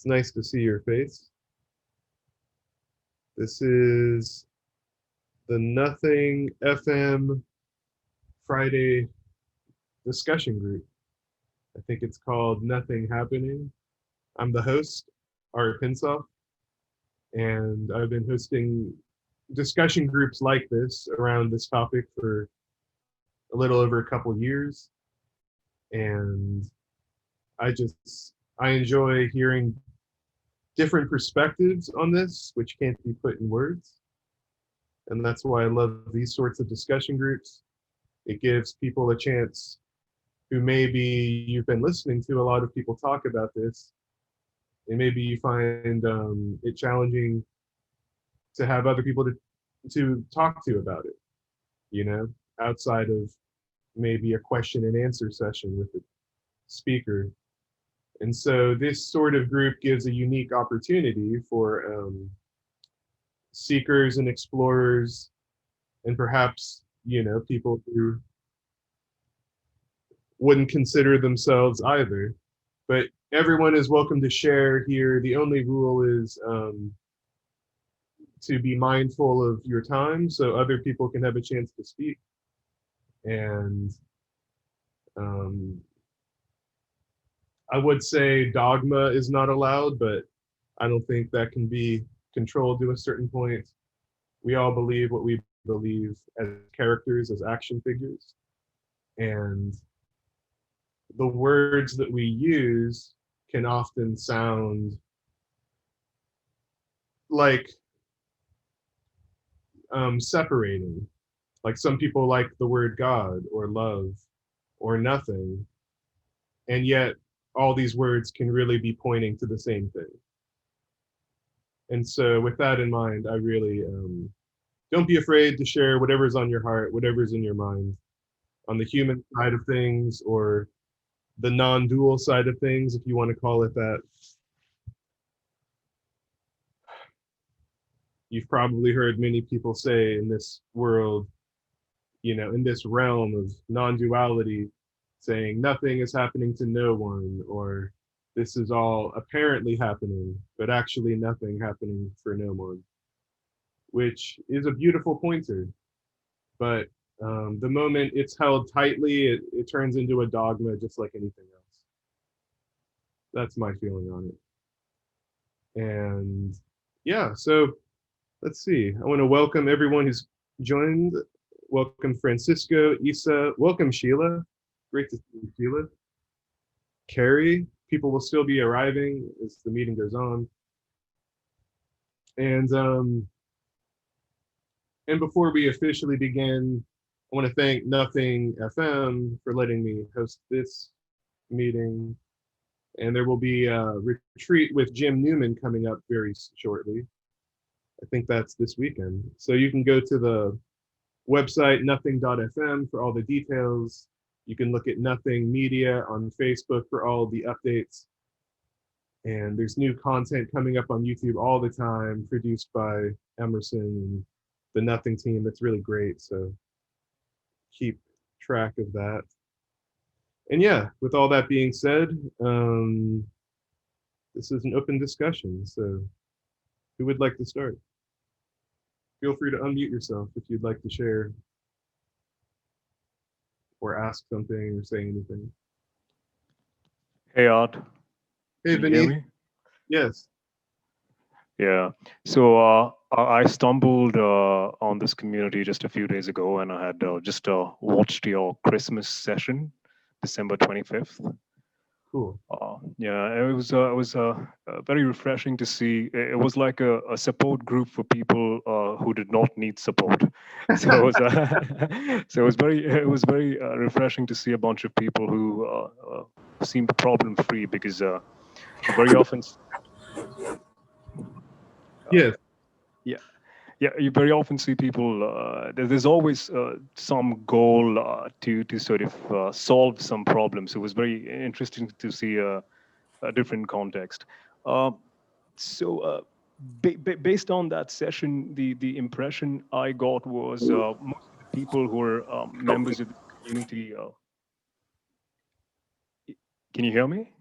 nice to see your face. This is the Nothing FM Friday discussion group. I think it's called Nothing Happening. I'm the host, Art Pinsof, and I've been hosting discussion groups like this around this topic for a little over a couple years. And I enjoy hearing different perspectives on this, which can't be put in words. And that's why I love these sorts of discussion groups. It gives people a chance who maybe you've been listening to a lot of people talk about this, and maybe you find it challenging to have other people to talk to about it, you know, outside of maybe a question and answer session with the speaker. And so this sort of group gives a unique opportunity for seekers and explorers, and perhaps, you know, people who wouldn't consider themselves either. But everyone is welcome to share here. The only rule is to be mindful of your time so other people can have a chance to speak. And I would say dogma is not allowed, but I don't think that can be controlled to a certain point. We all believe what we believe as characters, as action figures. And the words that we use can often sound like separating. Like some people like the word God or love or nothing, and yet all these words can really be pointing to the same thing. And so with that in mind, I really don't be afraid to share whatever's on your heart, whatever's in your mind, on the human side of things or the non-dual side of things, if you want to call it that. You've probably heard many people say in this world, you know, in this realm of non-duality, saying nothing is happening to no one, or this is all apparently happening, but actually nothing happening for no one, which is a beautiful pointer. But the moment it's held tightly, it turns into a dogma just like anything else. That's my feeling on it. And yeah, so let's see. I want to welcome everyone who's joined. Welcome Francisco, Isa, welcome Sheila. Great to see you, Sheila. Carrie, people will still be arriving as the meeting goes on. And before we officially begin, I want to thank Nothing FM for letting me host this meeting. And there will be a retreat with Jim Newman coming up very shortly. I think that's this weekend. So you can go to the website, nothing.fm, for all the details. You can look at Nothing Media on Facebook for all the updates. And there's new content coming up on YouTube all the time, produced by Emerson and the Nothing team. That's really great. So keep track of that. And yeah, with all that being said, this is an open discussion. So who would like to start? Feel free to unmute yourself if you'd like to share or ask something or say anything. Hey, Art. Hey, Can you hear Vinnie. me? Yes. Yeah. So I stumbled on this community just a few days ago, and I had just watched your Christmas session, December 25th. Cool. Yeah, it was very refreshing to see. It was like a support group for people who did not need support. So it was so it was very refreshing to see a bunch of people who seemed problem free, because very often. Yes. Yeah, you very often see people. There's always some goal to sort of solve some problems. It was very interesting to see a different context. So based on that session, the impression I got was most of the people who are members of the community. Can you hear me?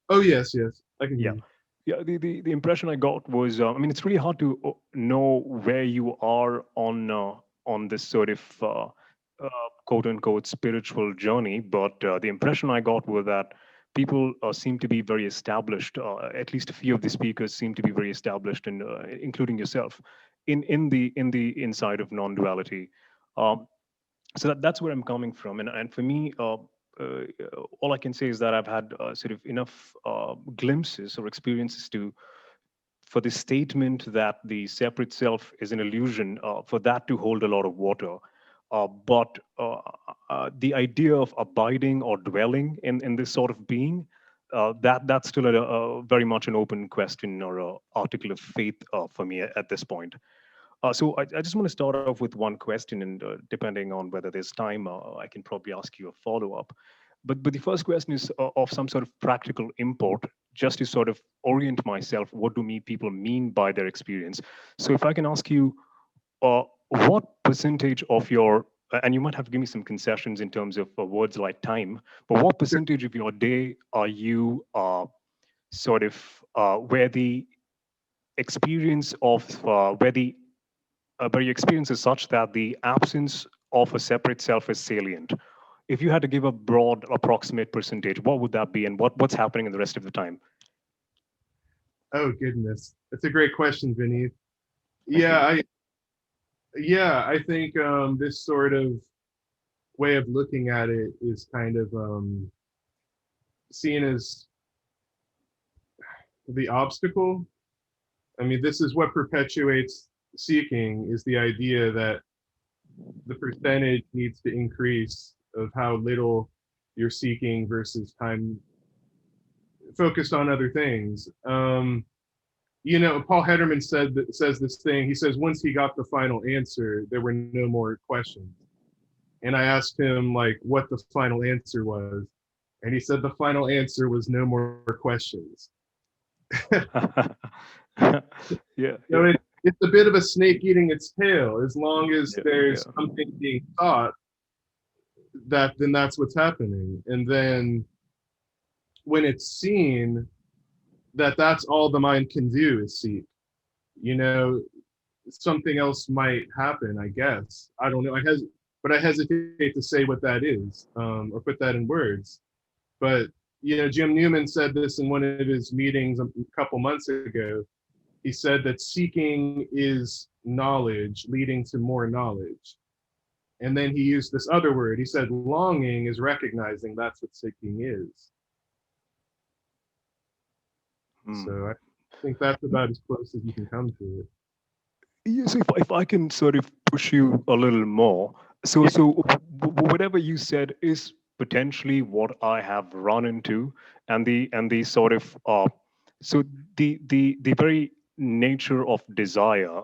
Oh, yes, yes. I can hear Yeah. you. Yeah, the impression I got was, I mean, it's really hard to know where you are on this sort of quote unquote spiritual journey, but the impression I got was that people seem to be very established. At least a few of the speakers seem to be very established, and including yourself, in the inside of non-duality. Um, so that's where I'm coming from, and for me, all I can say is that I've had sort of enough glimpses or experiences to for the statement that the separate self is an illusion, for that to hold a lot of water. But the idea of abiding or dwelling in this sort of being, that's still a very much an open question or a article of faith for me at this point. So I just want to start off with one question, and depending on whether there's time, I can probably ask you a follow up. But the first question is of some sort of practical import, just to sort of orient myself. What do me people mean by their experience? So if I can ask you, what percentage of your and you might have to give me some concessions in terms of words like time, but what Sure. percentage of your day are you sort of where the experience of where the but your experience is such that the absence of a separate self is salient. If you had to give a broad, approximate percentage, what would that be, and what's happening in the rest of the time? Oh goodness, that's a great question, Vinny. Thank Yeah, you. I think this sort of way of looking at it is kind of seen as the obstacle. I mean, this is what perpetuates seeking, is the idea that the percentage needs to increase of how little you're seeking versus time focused on other things. Paul Hedderman says this thing. He says once he got the final answer, there were no more questions. And I asked him like what the final answer was, and he said the final answer was no more questions. Yeah, So yeah, it's a bit of a snake eating its tail. As long as yeah, yeah. there's something being taught, then that's what's happening. And then when it's seen that that's all the mind can do is seek, you know, something else might happen. I guess I don't know. But I hesitate to say what that is, or put that in words. But Jim Newman said this in one of his meetings a couple months ago. He said that seeking is knowledge leading to more knowledge. And then he used this other word. He said longing is recognizing that's what seeking is. Hmm. So I think that's about as close as you can come to it. Yes, if I can sort of push you a little more. So, Yeah. so whatever you said is potentially what I have run into, and the sort of so the very nature of desire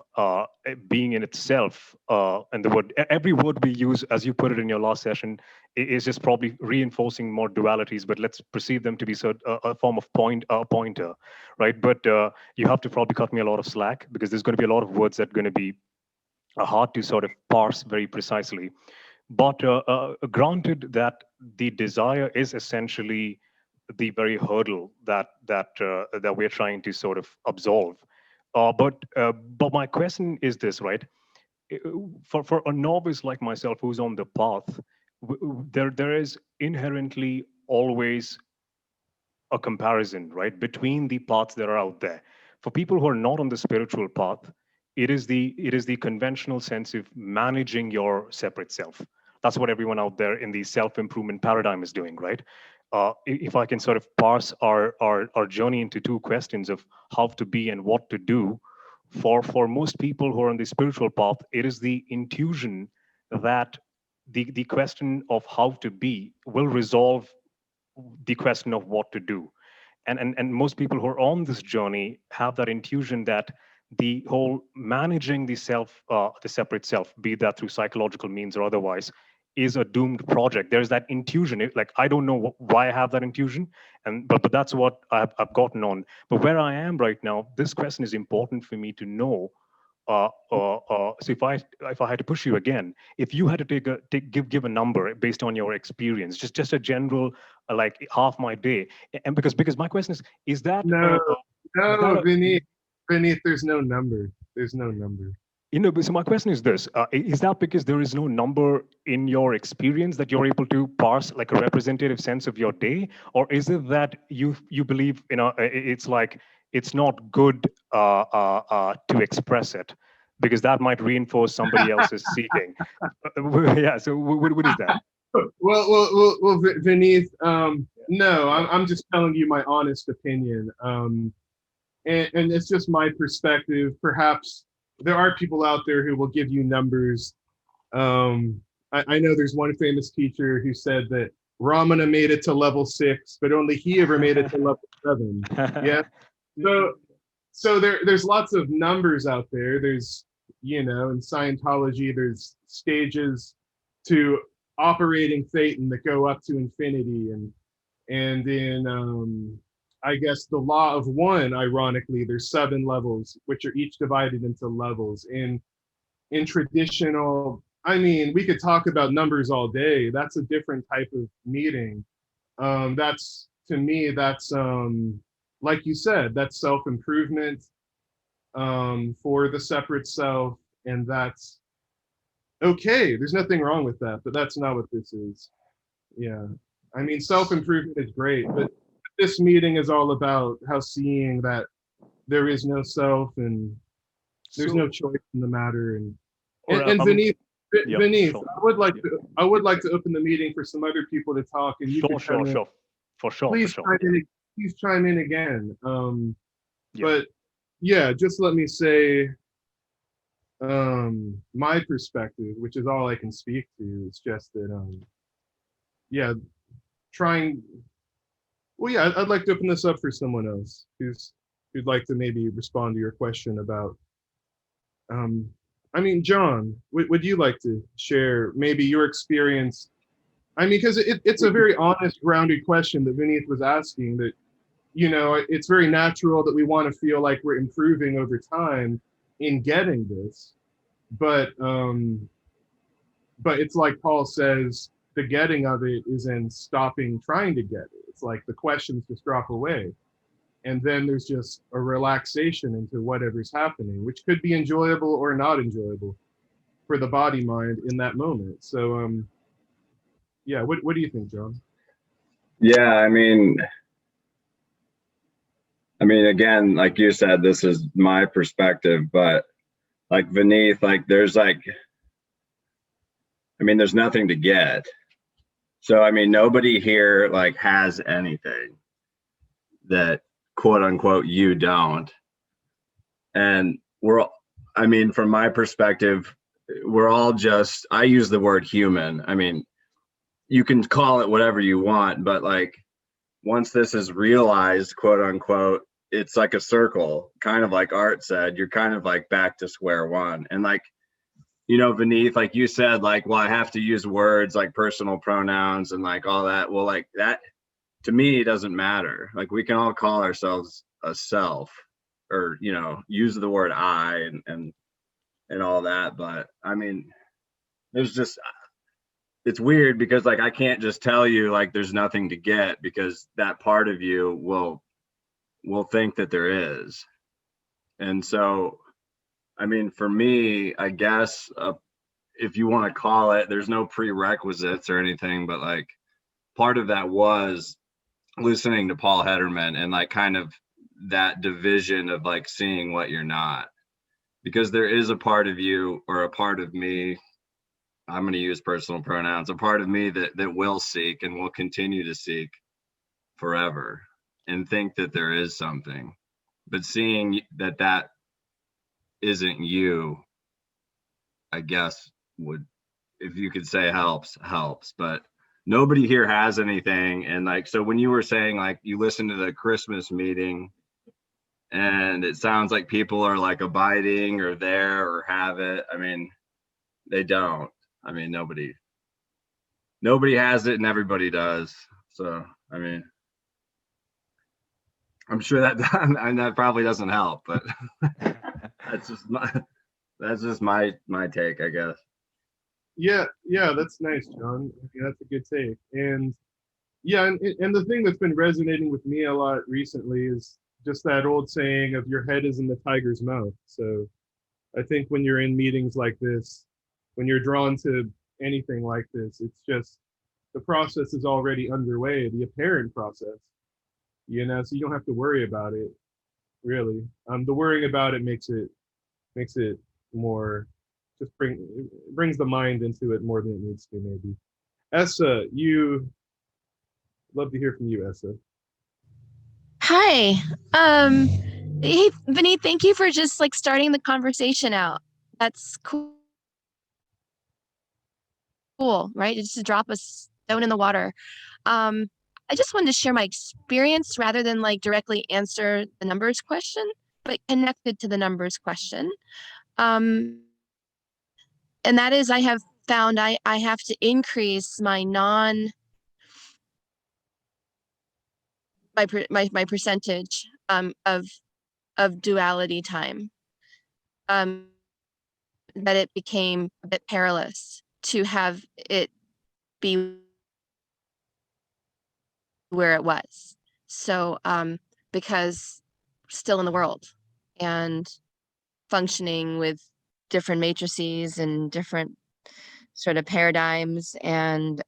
being in itself, and the word every word we use, as you put it in your last session, is just probably reinforcing more dualities, but let's perceive them to be a form of pointer, right? But you have to probably cut me a lot of slack, because there's going to be a lot of words that are going to be hard to sort of parse very precisely. But granted that the desire is essentially the very hurdle that we're trying to sort of absolve. But my question is this, right? For a novice like myself who's on the path, there is inherently always a comparison, right, between the paths that are out there. For people who are not on the spiritual path, it is the conventional sense of managing your separate self. That's what everyone out there in the self-improvement paradigm is doing, right? If I can sort of parse our journey into two questions of how to be and what to do, for most people who are on the spiritual path, it is the intuition that the question of how to be will resolve the question of what to do. And most people who are on this journey have that intuition that the whole managing the self, the separate self, be that through psychological means or otherwise, is a doomed project. There's that intuition. Like, I don't know why I have that intuition, and but that's what I've gotten on. But where I am right now, this question is important for me to know. So if I had to push you again, if you had to give a number based on your experience, just a general, like half my day, and because my question is that No, No, Vinny, there's no number. There's no number. But so my question is this: is that because there is no number in your experience that you're able to parse like a representative sense of your day, or is it that you believe it's like it's not good to express it because that might reinforce somebody else's seeking? Yeah. So what is that? Well, Vinny, no, I'm just telling you my honest opinion. And it's just my perspective. Perhaps there are people out there who will give you numbers. I know there's one famous teacher who said that Ramana made it to level 6, but only he ever made it to level 7. Yeah. So there's lots of numbers out there. There's, in Scientology, there's stages to operating Thetan that go up to infinity, and in I guess the law of one, ironically, there's 7 levels, which are each divided into levels. In traditional, we could talk about numbers all day. That's a different type of meeting. That's, to me, that's like you said, that's self-improvement for the separate self, and that's okay. There's nothing wrong with that, but that's not what this is. Yeah. Self-improvement is great, but this meeting is all about how seeing that there is no self and there's no choice in the matter. And Vinny, sure. I would like to open the meeting for some other people to talk, and you can for sure. Please chime in again. But yeah, just let me say my perspective, which is all I can speak to. It's just that I'd like to open this up for someone else who'd like to maybe respond to your question about John, would you like to share maybe your experience? Because it's a very honest, grounded question that Vinnie was asking, that it's very natural that we want to feel like we're improving over time in getting this, but it's like Paul says, the getting of it is in stopping trying to get it. It's like the questions just drop away, and then there's just a relaxation into whatever's happening, which could be enjoyable or not enjoyable for the body mind in that moment. So what do you think, John? Yeah, again, like you said, this is my perspective, but like Vineeth, there's there's nothing to get. So nobody here has anything that quote unquote you don't. And from my perspective, we're all just, I use the word human. You can call it whatever you want, but once this is realized, quote unquote, it's like a circle, kind of like Art said, you're kind of back to square one. And Vineeth, like you said, well, I have to use words like personal pronouns and all that. Well, that to me doesn't matter. We can all call ourselves a self, or use the word I and all that. But there's just, it's weird because I can't just tell you there's nothing to get, because that part of you will think that there is. And so for me, I guess if you want to call it, there's no prerequisites or anything, but part of that was listening to Paul Hedderman and kind of that division of seeing what you're not, because there is a part of you, or a part of me, I'm going to use personal pronouns, a part of me that will seek and will continue to seek forever and think that there is something, but seeing that isn't you, I guess would, if you could say helps, but nobody here has anything. And so when you were saying you listened to the Christmas meeting and it sounds like people are abiding or there or have it, they don't. Nobody has it and everybody does. So I'm sure that probably doesn't help, but that's just my take, I guess. Yeah, that's nice, John. That's a good take. And the thing that's been resonating with me a lot recently is just that old saying of your head is in the tiger's mouth. So I think when you're in meetings like this, when you're drawn to anything like this, it's just the process is already underway, the apparent process, so you don't have to worry about it really. The worrying about it makes it more, just brings the mind into it more than it needs to, maybe. Essa, you love to hear from you, Essa. Hi. Hey, Vinnie, thank you for just like starting the conversation out. That's cool, right? Just to drop a stone in the water. I just wanted to share my experience rather than like directly answer the numbers question, but connected to the numbers question. And that is, I have found I have to increase my my percentage of duality time. That it became a bit perilous to have it be where it was. So because still in the world and functioning with different matrices and different sort of paradigms, and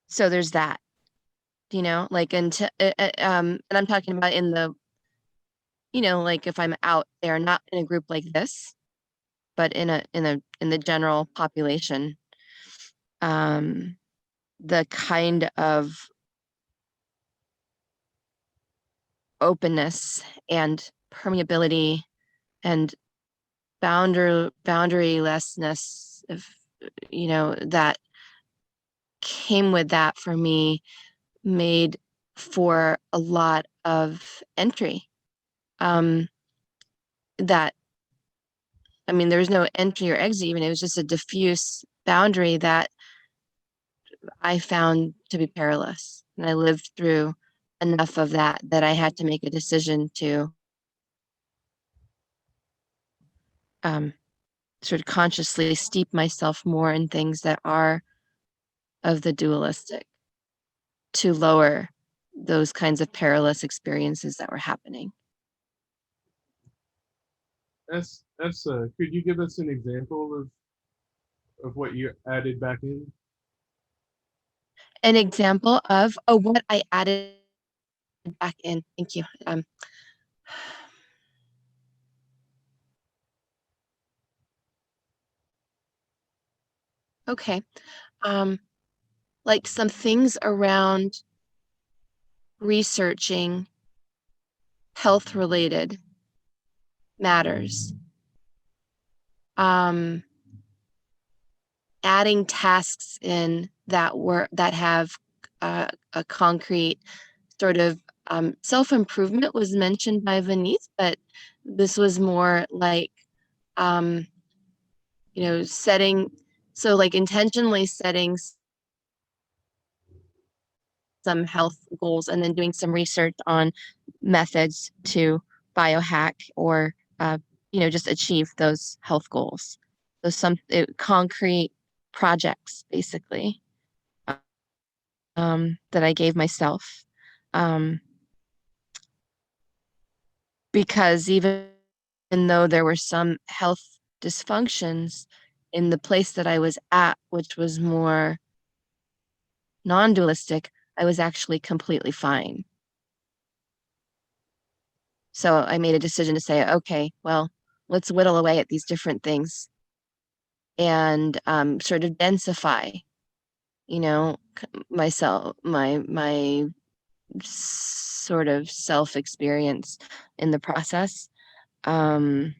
so there's that, like until and I'm talking about in the, like if I'm out there, not in a group like this, but in the general population, the kind of openness and permeability and boundarylessness of, that came with that for me, made for a lot of entry. That, I mean, there was no entry or exit even, it was just a diffuse boundary that I found to be perilous. And I lived through enough of that I had to make a decision to sort of consciously steep myself more in things that are of the dualistic, to lower those kinds of perilous experiences that were happening. Essa, could you give us an example of what you added back in? An example of what I added back in. Thank you. Okay. Like some things around researching health-related matters. Adding tasks in that have a concrete sort of self-improvement was mentioned by Vinnie, but this was more like setting, so like intentionally setting some health goals and then doing some research on methods to biohack or just achieve those health goals. So some concrete projects basically that I gave myself, because even though there were some health dysfunctions in the place that I was at, which was more non-dualistic, I was actually completely fine. So I made a decision to say, okay, well, let's whittle away at these different things and sort of densify, myself, my sort of self-experience in the process, and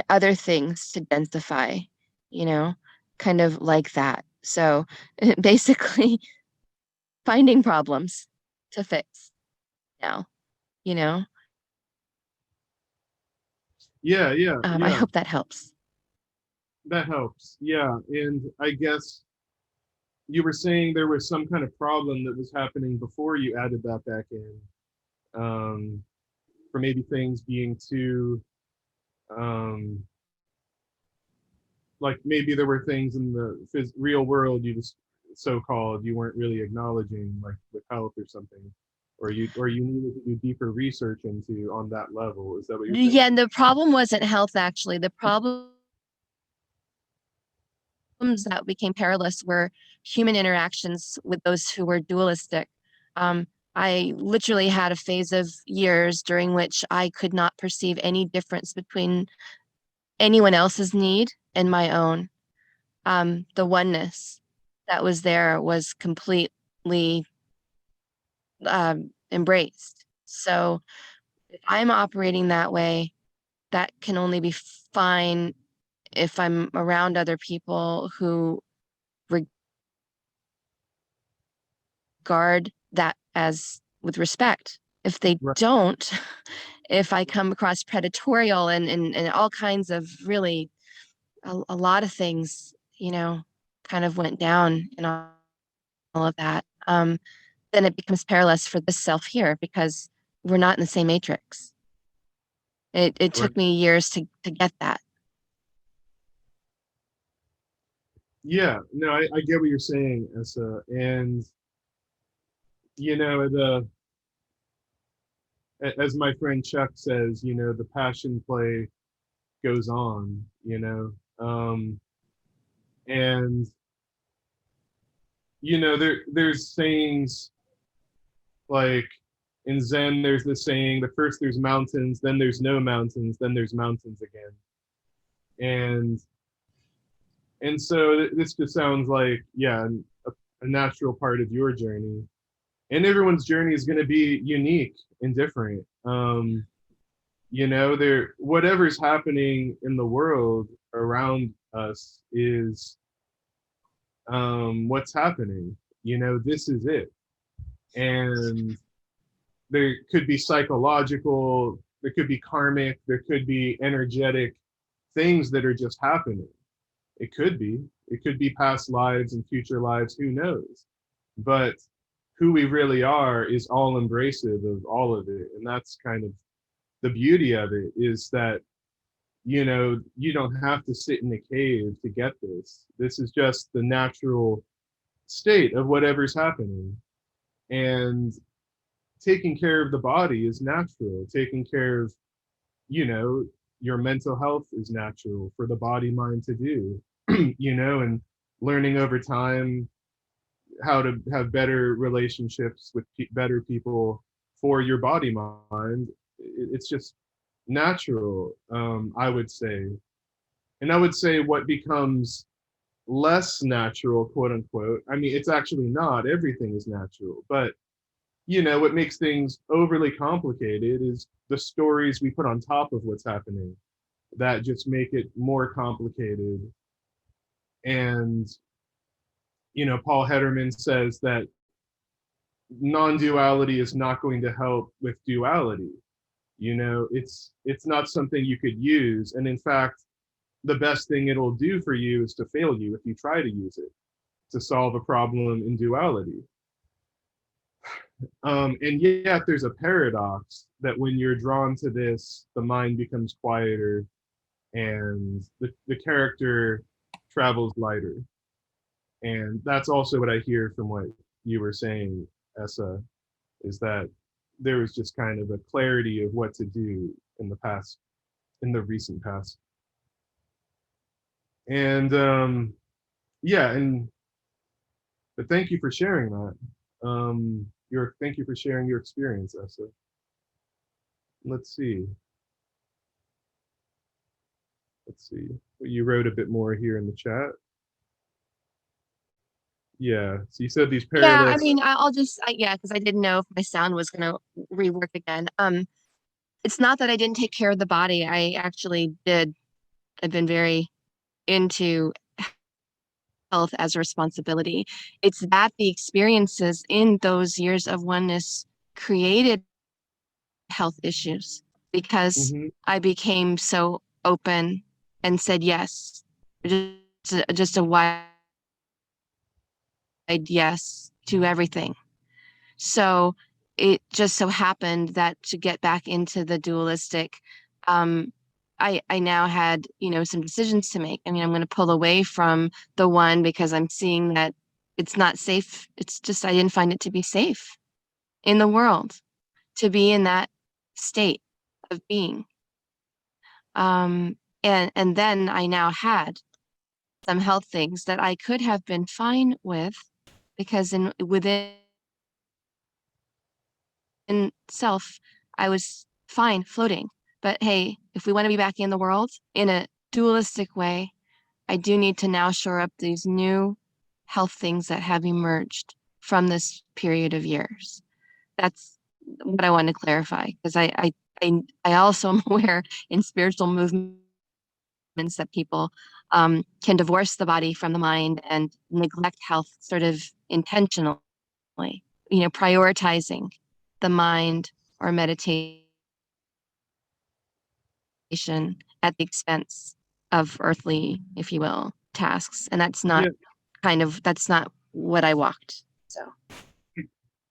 other things to densify, kind of like that. So basically finding problems to fix now, Yeah. I hope that helps. That helps. Yeah. And I guess you were saying there was some kind of problem that was happening before you added that back in, for maybe things being too, like maybe there were things in the real world you just so-called you weren't really acknowledging, like with health or something, or you needed to do deeper research into on that level. Is that what you're saying? Yeah, and the problem wasn't health, actually. The problems that became perilous were human interactions with those who were dualistic. I literally had a phase of years during which I could not perceive any difference between anyone else's need and my own. The oneness that was there was completely embraced. So if I'm operating that way, that can only be fine if I'm around other people who regard that as with respect. If they Right. don't, if I come across predatorial and all kinds of really a lot of things, kind of went down and all of that, then it becomes perilous for this self here because we're not in the same matrix. It Right. took me years to get that. Yeah, no, I get what you're saying, Essa. And as my friend Chuck says, the passion play goes on, and there's sayings like in Zen, there's this saying, the first there's mountains, then there's no mountains, then there's mountains again. And so this just sounds like, yeah, a natural part of your journey. And everyone's journey is going to be unique and different. Whatever's happening in the world around us is what's happening. This is it. And there could be psychological, there could be karmic, there could be energetic things that are just happening. It could be past lives and future lives, who knows? But who we really are is all embracive of all of it. And that's kind of the beauty of it, is that, you don't have to sit in a cave to get this. This is just the natural state of whatever's happening. And taking care of the body is natural. Taking care of, your mental health is natural for the body mind to do, and learning over time how to have better relationships with better people for your body mind. It's just natural, I would say. And I would say what becomes less natural, quote unquote, I mean, it's actually not, everything is natural, but what makes things overly complicated is the stories we put on top of what's happening that just make it more complicated. And Paul Hedderman says that non-duality is not going to help with duality. It's not something you could use. And in fact, the best thing it'll do for you is to fail you if you try to use it to solve a problem in duality. And yet there's a paradox that when you're drawn to this, the mind becomes quieter and the character travels lighter. And that's also what I hear from what you were saying, Essa, is that there was just kind of a clarity of what to do in the recent past. And but thank you for sharing that. Thank you for sharing your experience, Essa. Let's see. You wrote a bit more here in the chat. Yeah, so you said these Yeah, parallels. I mean, I'll just, because I didn't know if my sound was going to rework again. It's not that I didn't take care of the body. I actually did. I've been very into health as a responsibility. It's that the experiences in those years of oneness created health issues because I became so open and said yes, just a wide yes to everything. So it just so happened that to get back into the dualistic, I now had, some decisions to make. I mean, I'm going to pull away from the one because I'm seeing that it's not safe. It's just, I didn't find it to be safe in the world to be in that state of being. And then I now had some health things that I could have been fine with, because within self, I was fine floating. But hey, if we want to be back in the world in a dualistic way, I do need to now shore up these new health things that have emerged from this period of years. That's what I want to clarify, because I also am aware in spiritual movements that people can divorce the body from the mind and neglect health sort of intentionally, prioritizing the mind or meditation at the expense of earthly, if you will, tasks. And that's not that's not what I walked. So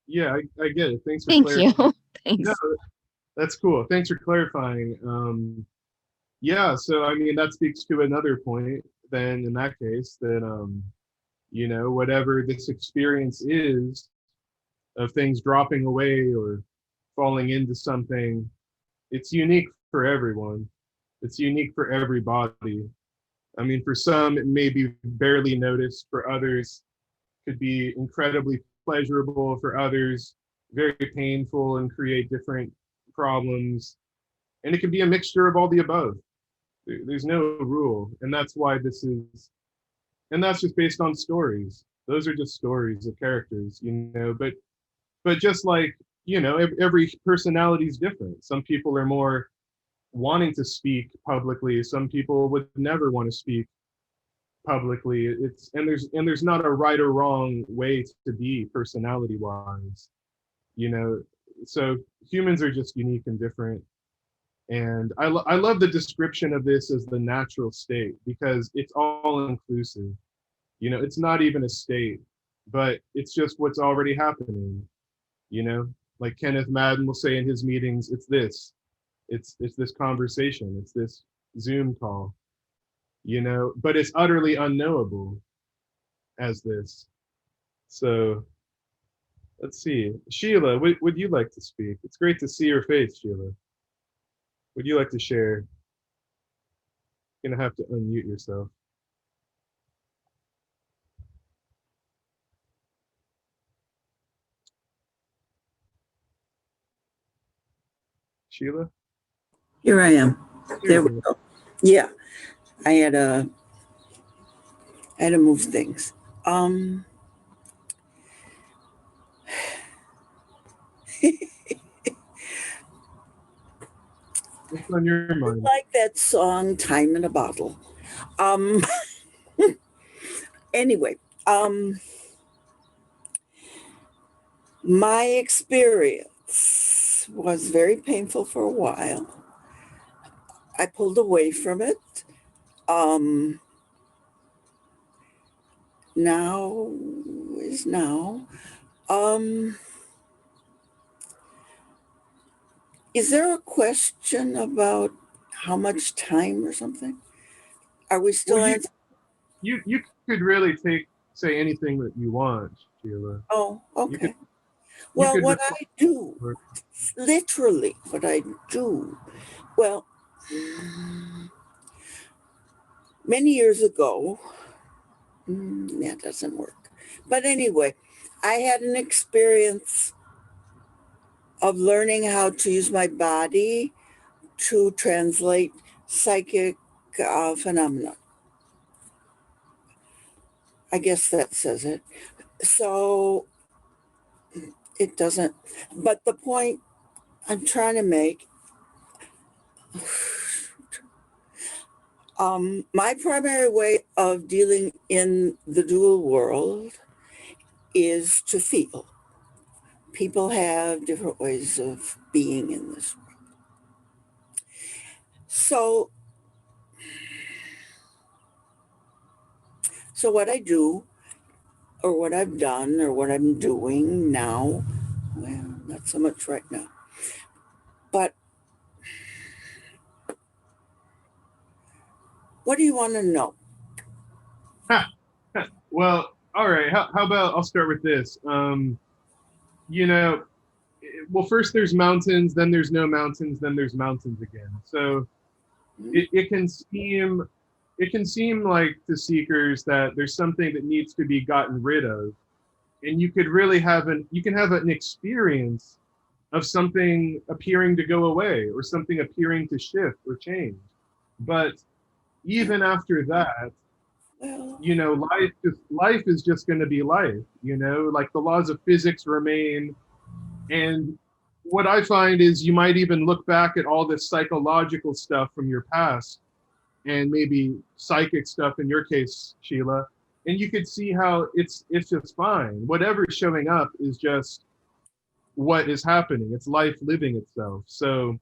Yeah, I get it. Thanks for thank clarifying. you. Thanks. No, that's cool. Thanks for clarifying. Yeah, so I mean that speaks to another point then in that case, that whatever this experience is of things dropping away or falling into something, it's unique for everyone. It's unique for everybody. I mean, for some it may be barely noticed, for others could be incredibly pleasurable, for others very painful and create different problems. And it can be a mixture of all the above. There's no rule. And that's why and that's just based on stories. Those are just stories of characters, but just like, every personality is different. Some people are more wanting to speak publicly. Some people would never want to speak publicly. There's not a right or wrong way to be personality wise, so humans are just unique and different. And I love the description of this as the natural state, because it's all inclusive. It's not even a state, but it's just what's already happening. Like Kenneth Madden will say in his meetings, it's this conversation, it's this Zoom call, but it's utterly unknowable as this. So let's see. Sheila, would you like to speak? It's great to see your face, Sheila. Would you like to share? You're gonna have to unmute yourself. Sheila? Here I am. There we go. Yeah, I had to move things. What's on your mind? Like that song, Time in a Bottle. Anyway, my experience was very painful for a while. I pulled away from it. Now is now. Is there a question about how much time or something? Are we still Well, answering? you could really say anything that you want, Sheila. Oh, okay. You Well, could what I do, literally what I do, well, many years ago, that doesn't work. But anyway, I had an experience of learning how to use my body to translate psychic phenomena. I guess that says it. So it doesn't, but the point I'm trying to make, my primary way of dealing in the dual world is to feel. People have different ways of being in this world. So what I do, or what I've done, or what I'm doing now, well, not so much right now, but what do you want to know? Well, all right, how about I'll start with this. You know, well, first there's mountains, then there's no mountains, then there's mountains again. So it can seem like to seekers that there's something that needs to be gotten rid of, and you could really have an experience of something appearing to go away or something appearing to shift or change. But even after that, Well, you know, life is just going to be life. You know, like the laws of physics remain. And what I find is you might even look back at all this psychological stuff from your past and maybe psychic stuff in your case, Sheila, and you could see how it's just fine. Whatever's showing up is just what is happening. It's life living itself. So,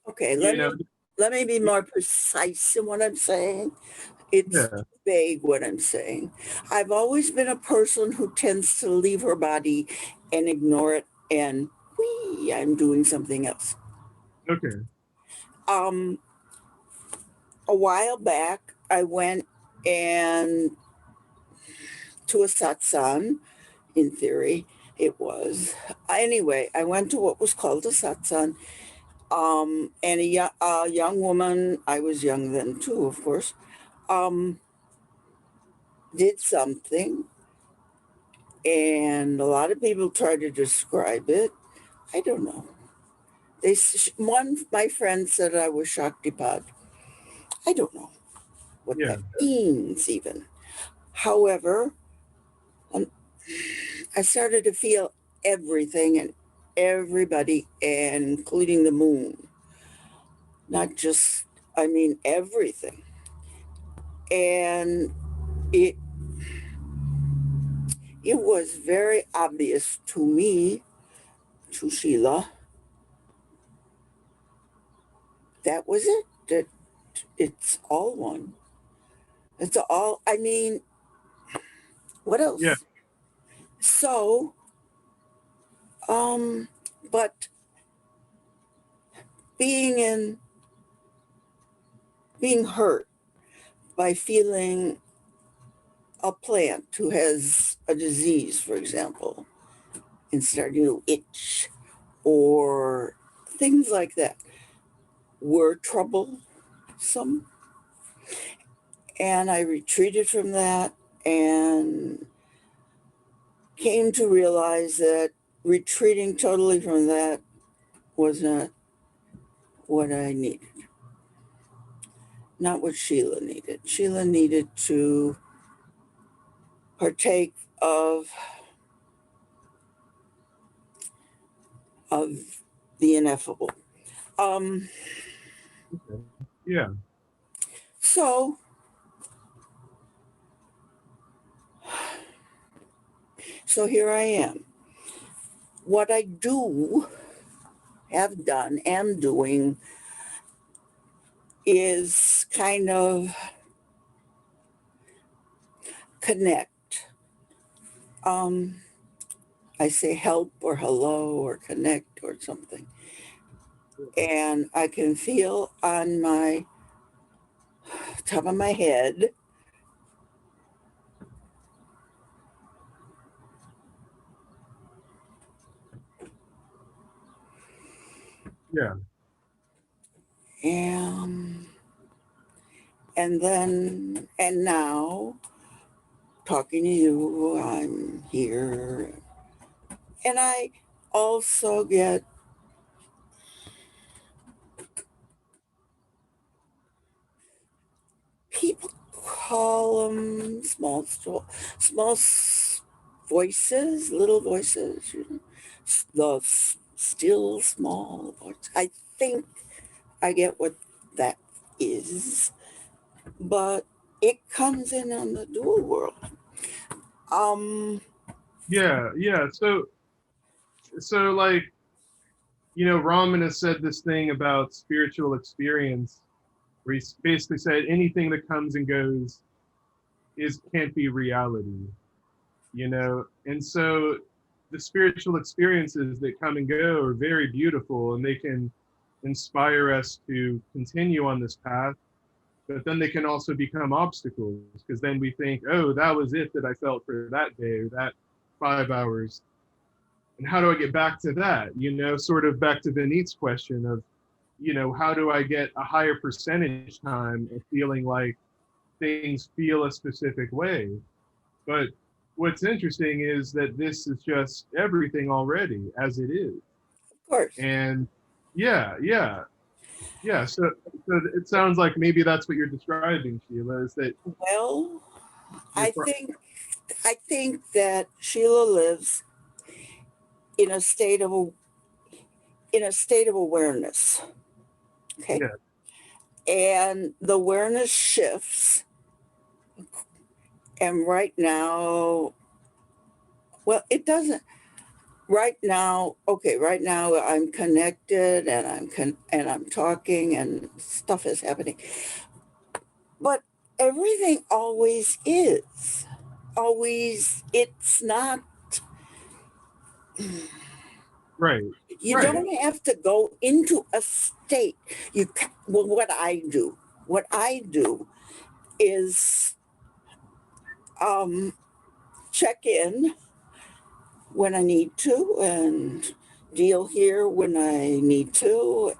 okay, you know, let me be more precise in what I'm saying. It's yeah, vague what I'm saying. I've always been a person who tends to leave her body and ignore it, and whee, I'm doing something else. okay, Um, a while back, I went and to a satsang, in theory, it was. Anyway, I went to what was called a satsang, and a young woman, I was young then too, of course, did something, and a lot of people try to describe it. I don't know. My friend said I was Saktipat. I don't know what yeah, that means even. However, um, I started to feel everything and everybody, and including the moon. Not just, I mean, everything. And it it was very obvious to me, to Sheila, that was it. That it's all one. It's all, I mean, what yeah, else? So, um, but being in, being hurt by feeling a plant who has a disease, for example, and starting to itch or things like that were troublesome. And I retreated from that and came to realize that retreating totally from that was not what I needed, not what Sheila needed. Sheila needed to partake of the ineffable. Um, okay, yeah, so so here I am. What I do, have done, am doing is kind of connect. Um, I say help or hello or connect or something. And I can feel on my top of my head yeah, and and now talking to you, I'm here. And I also get people call them voices, little voices, you know, still small voice. I think I get what that is, but it comes in on the dual world. Um, yeah. So like, you know, Ramana said this thing about spiritual experience, where he basically said anything that comes and goes is can't be reality, you know. And so the spiritual experiences that come and go are very beautiful, and they can inspire us to continue on this path. but then they can also become obstacles, because then we think, oh, that was it that I felt for that day or that 5 hours. And how do I get back to that? You know, sort of back to Vinnie's question of, you know, how do I get a higher percentage time of feeling like things feel a specific way? But what's interesting is that this is just everything already as it is. Of course. And yeah. So it sounds like maybe that's what you're describing, Sheila, is that. Well, I think that Sheila lives in a state of awareness. Okay. Yeah. And the awareness shifts. And right now, well, it doesn't. Right now I'm connected and I'm talking and stuff is happening. But everything always is. Always, it's not. Right. You don't have to go into a state. Well, what I do is check in when I need to and deal here when I need to,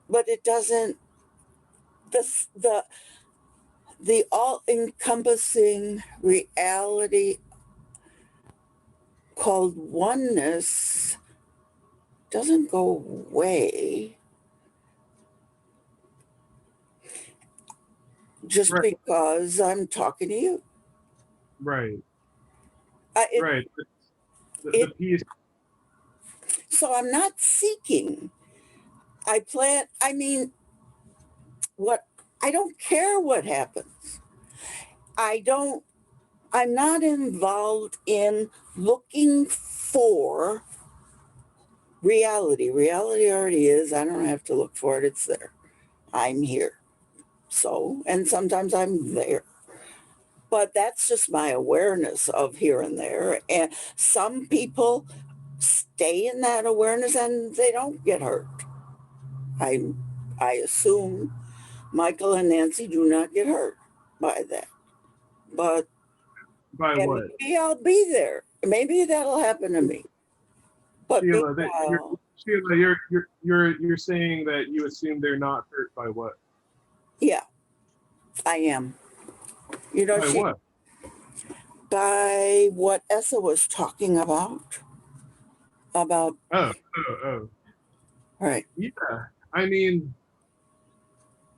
but it doesn't, the all-encompassing reality called oneness doesn't go away just because I'm talking to you. Right. The piece. So I'm not seeking. I don't care what happens. I'm not involved in looking for reality. Reality already is. I don't have to look for it. It's there. I'm here. So, and sometimes I'm there. But that's just my awareness of here and there. And some people stay in that awareness and they don't get hurt. I assume Michael and Nancy do not get hurt by that. But by what? Maybe I'll be there. Maybe that'll happen to me. But Sheila, you're saying that you assume they're not hurt by what? Yeah, I am. You know, by what? By what Essa was talking about. Oh. Right. Yeah, I mean,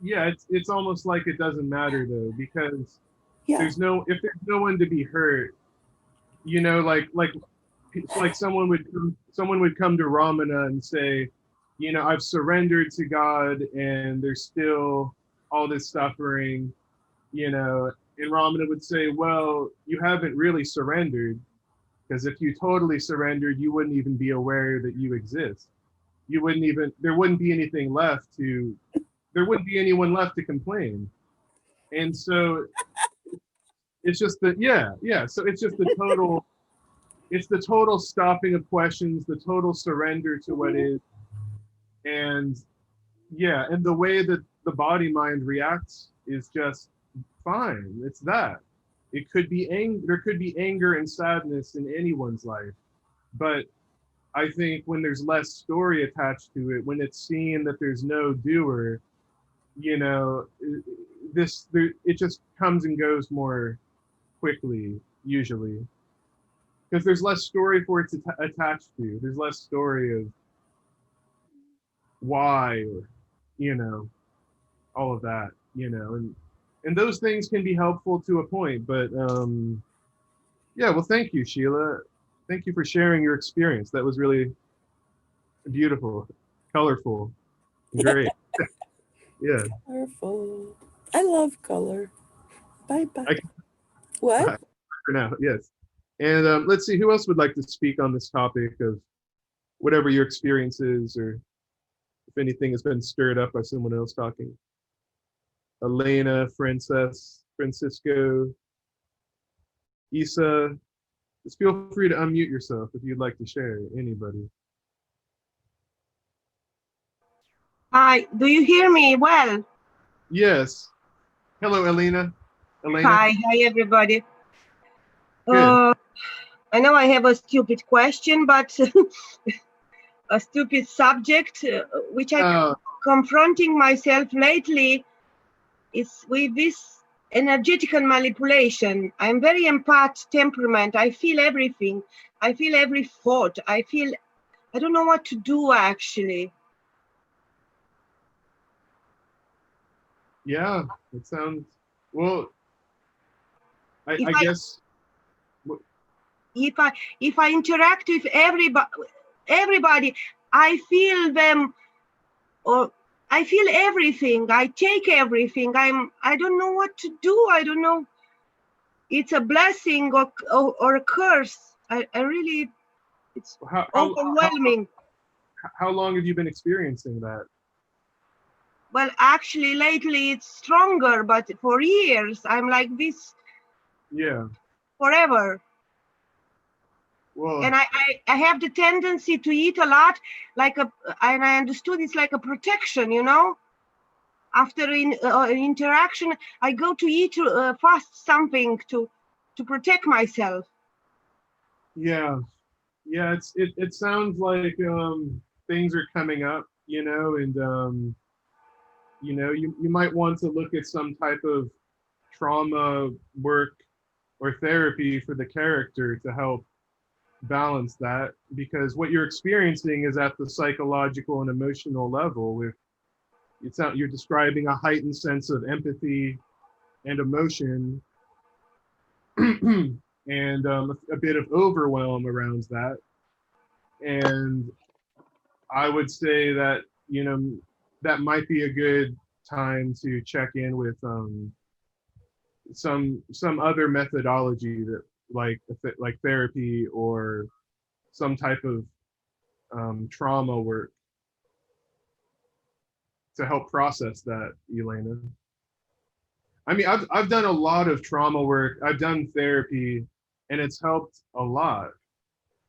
yeah, it's almost like it doesn't matter though, because if there's no one to be hurt, you know, like someone would come to Ramana and say, you know, I've surrendered to God and there's still all this suffering, you know, and Ramana would say, well, you haven't really surrendered, because if you totally surrendered, you wouldn't even be aware that you exist. There wouldn't be anything left there wouldn't be anyone left to complain. And so it's just so it's just the total stopping of questions, the total surrender to what is. And the way that the body mind reacts is just fine. It's that. It could be there could be anger and sadness in anyone's life. But I think when there's less story attached to it, when it's seen that there's no doer, you know, it just comes and goes more quickly, usually. Because there's less story for it to attach to. There's less story of why, or, you know, all of that, you know, and those things can be helpful to a point, but well, thank you, Sheila. Thank you for sharing your experience. That was really beautiful, colorful, great. Yeah. Colorful. I love color. Bye-bye. What? For now, yes. And let's see, who else would like to speak on this topic of whatever your experience is, or if anything has been stirred up by someone else talking. Elena, Francisco, Isa, just feel free to unmute yourself if you'd like to share, anybody. Hi, do you hear me well? Yes. Hello, Elena. Elena. Hi, everybody. Good. I know I have a stupid question, but a stupid subject, which I'm confronting myself lately, is with this energetical manipulation. I'm very empath temperament. I feel everything. I feel every thought. I don't know what to do, actually. Yeah, it sounds, well, I guess. If I interact with everybody, I feel them, or I feel everything. I take everything. I don't know what to do. I don't know. It's a blessing or a curse. I really, it's overwhelming. How long have you been experiencing that? Well, actually, lately it's stronger, but for years I'm like this. Yeah. Forever. Well, and I have the tendency to eat a lot, and I understood it's like a protection, you know. After interaction, I go to eat fast something to protect myself. Yeah, yeah. It sounds like things are coming up, you know, and you know, you might want to look at some type of trauma work or therapy for the character to help balance that, because what you're experiencing is at the psychological and emotional level. With you're describing a heightened sense of empathy and emotion and a bit of overwhelm around that. And I would say that, you know, that might be a good time to check in with some other methodology that like therapy or some type of trauma work to help process that, Elena. I mean, I've done a lot of trauma work. I've done therapy, and it's helped a lot.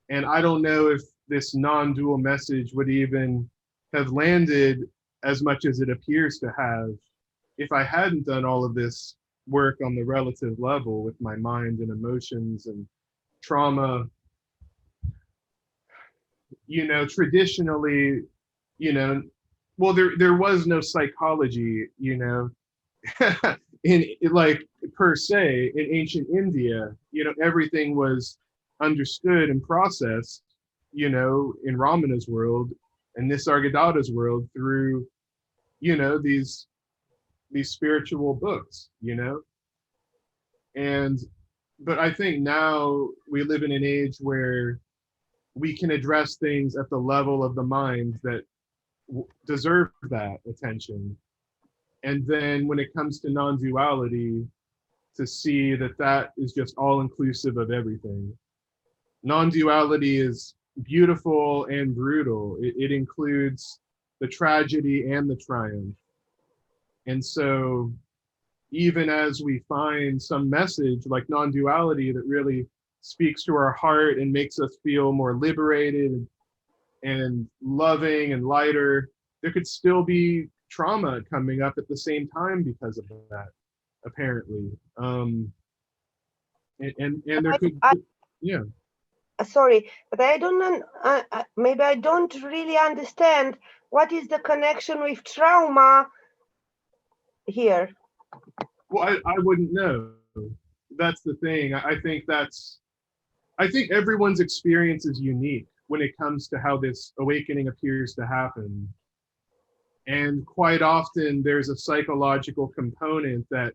And I don't know if this non-dual message would even have landed as much as it appears to have if I hadn't done all of this work on the relative level with my mind and emotions and trauma. You know, traditionally, you know, well, there was no psychology, you know, in like per se in ancient India. You know, everything was understood and processed, you know, in Ramana's world and Nisargadatta's world through, you know, these spiritual books, you know. And but I think now we live in an age where we can address things at the level of the mind that deserve that attention. And then when it comes to non-duality, to see that that is just all inclusive of everything. Non-duality is beautiful and brutal. It includes the tragedy and the triumph. And so even as we find some message like non-duality that really speaks to our heart and makes us feel more liberated and loving and lighter, there could still be trauma coming up at the same time because of that, apparently. And there could, yeah. Sorry, but I don't know, maybe I don't really understand what is the connection with trauma here. Well, I wouldn't know. That's the thing. I think everyone's experience is unique when it comes to how this awakening appears to happen. And quite often there's a psychological component that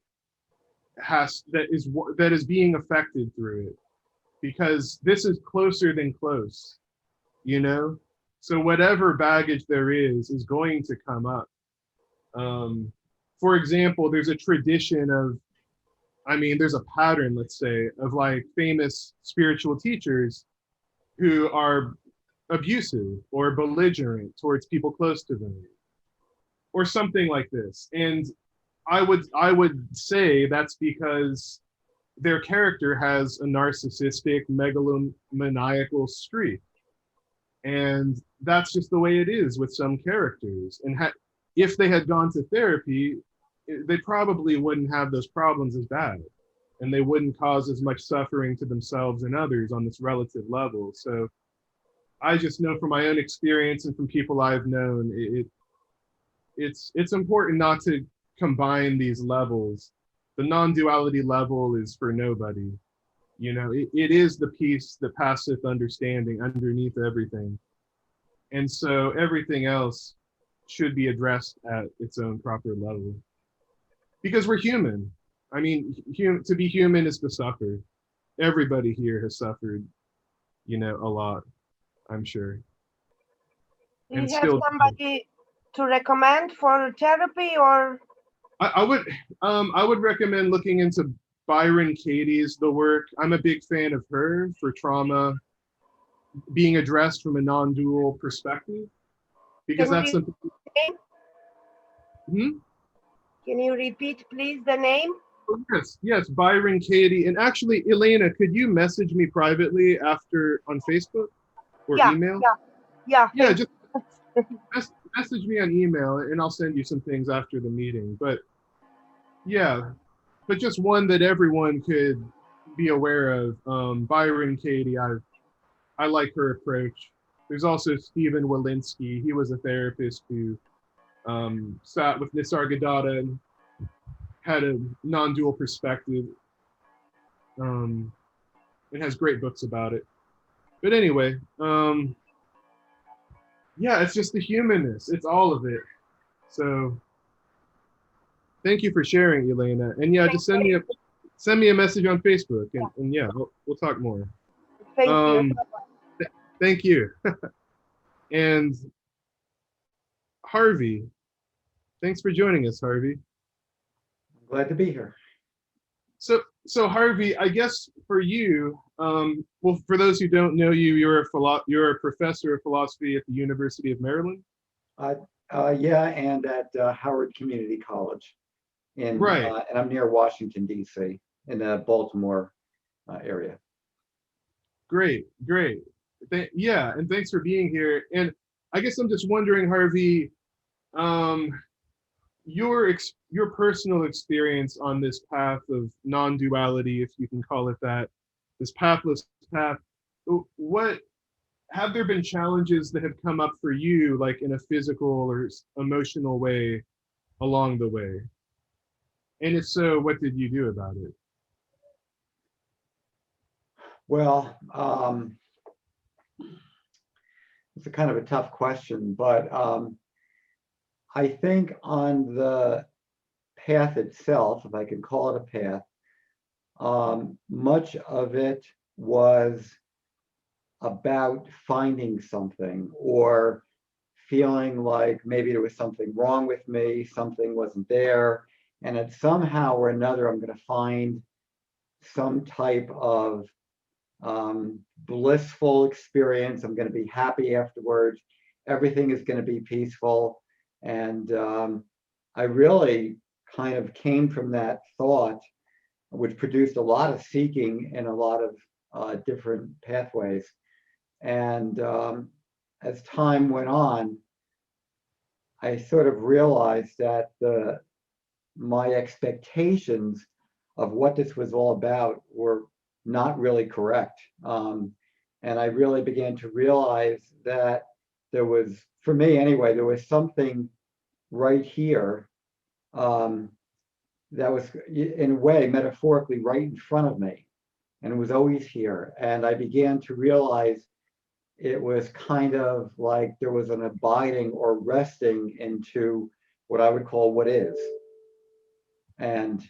is being affected through it, because this is closer than close, you know? So whatever baggage there is going to come up. For example, there's a tradition of, I mean, there's a pattern, let's say, of like famous spiritual teachers who are abusive or belligerent towards people close to them, or something like this. And I would say that's because their character has a narcissistic, megalomaniacal streak. And that's just the way it is with some characters. And if they had gone to therapy, they probably wouldn't have those problems as bad, and they wouldn't cause as much suffering to themselves and others on this relative level. So I just know from my own experience and from people I've known, it's important not to combine these levels. The non-duality level is for nobody. You know, it is the peace that passeth understanding underneath everything. And so everything else should be addressed at its own proper level. Because we're human. I mean, to be human is to suffer. Everybody here has suffered, you know, a lot, I'm sure. Do you And have still, somebody to recommend for therapy, or? I would recommend looking into Byron Katie's the work. I'm a big fan of her for trauma being addressed from a non-dual perspective, because that's something. Can you repeat, please, the name? Yes, Byron Katie. And actually, Elena, could you message me privately after on Facebook or email? Yeah. Just message me on email, and I'll send you some things after the meeting. But yeah, but just one that everyone could be aware of. Byron Katie, I like her approach. There's also Stephen Walensky. He was a therapist who sat with Nisargadatta and had a non-dual perspective, and has great books about it. But anyway, yeah, it's just the humanness. It's all of it. So thank you for sharing, Elena. And yeah, just send me a message on Facebook, and yeah, we'll talk more. Thank you. Thank you. And Harvey, thanks for joining us, Harvey. Glad to be here. So Harvey, I guess for you, well, for those who don't know you, you're a professor of philosophy at the University of Maryland. Yeah, and at Howard Community College, and I'm near Washington D.C. in the Baltimore area. Great. Yeah, and thanks for being here. And I guess I'm just wondering, Harvey, your personal experience on this path of non-duality, if you can call it that, this pathless path, what have there been challenges that have come up for you, like in a physical or emotional way along the way? And if so, what did you do about it? Well, it's a kind of a tough question, but I think on the path itself, if I can call it a path, much of it was about finding something or feeling like maybe there was something wrong with me, something wasn't there, and that somehow or another I'm going to find some type of blissful experience. I'm going to be happy afterwards. Everything is going to be peaceful. And I really kind of came from that thought, which produced a lot of seeking in a lot of different pathways. And as time went on, I sort of realized that my expectations of what this was all about were not really correct. And I really began to realize that there was, for me anyway, there was something right here that was in a way metaphorically right in front of me, and it was always here. And I began to realize it was kind of like there was an abiding or resting into what I would call what is. And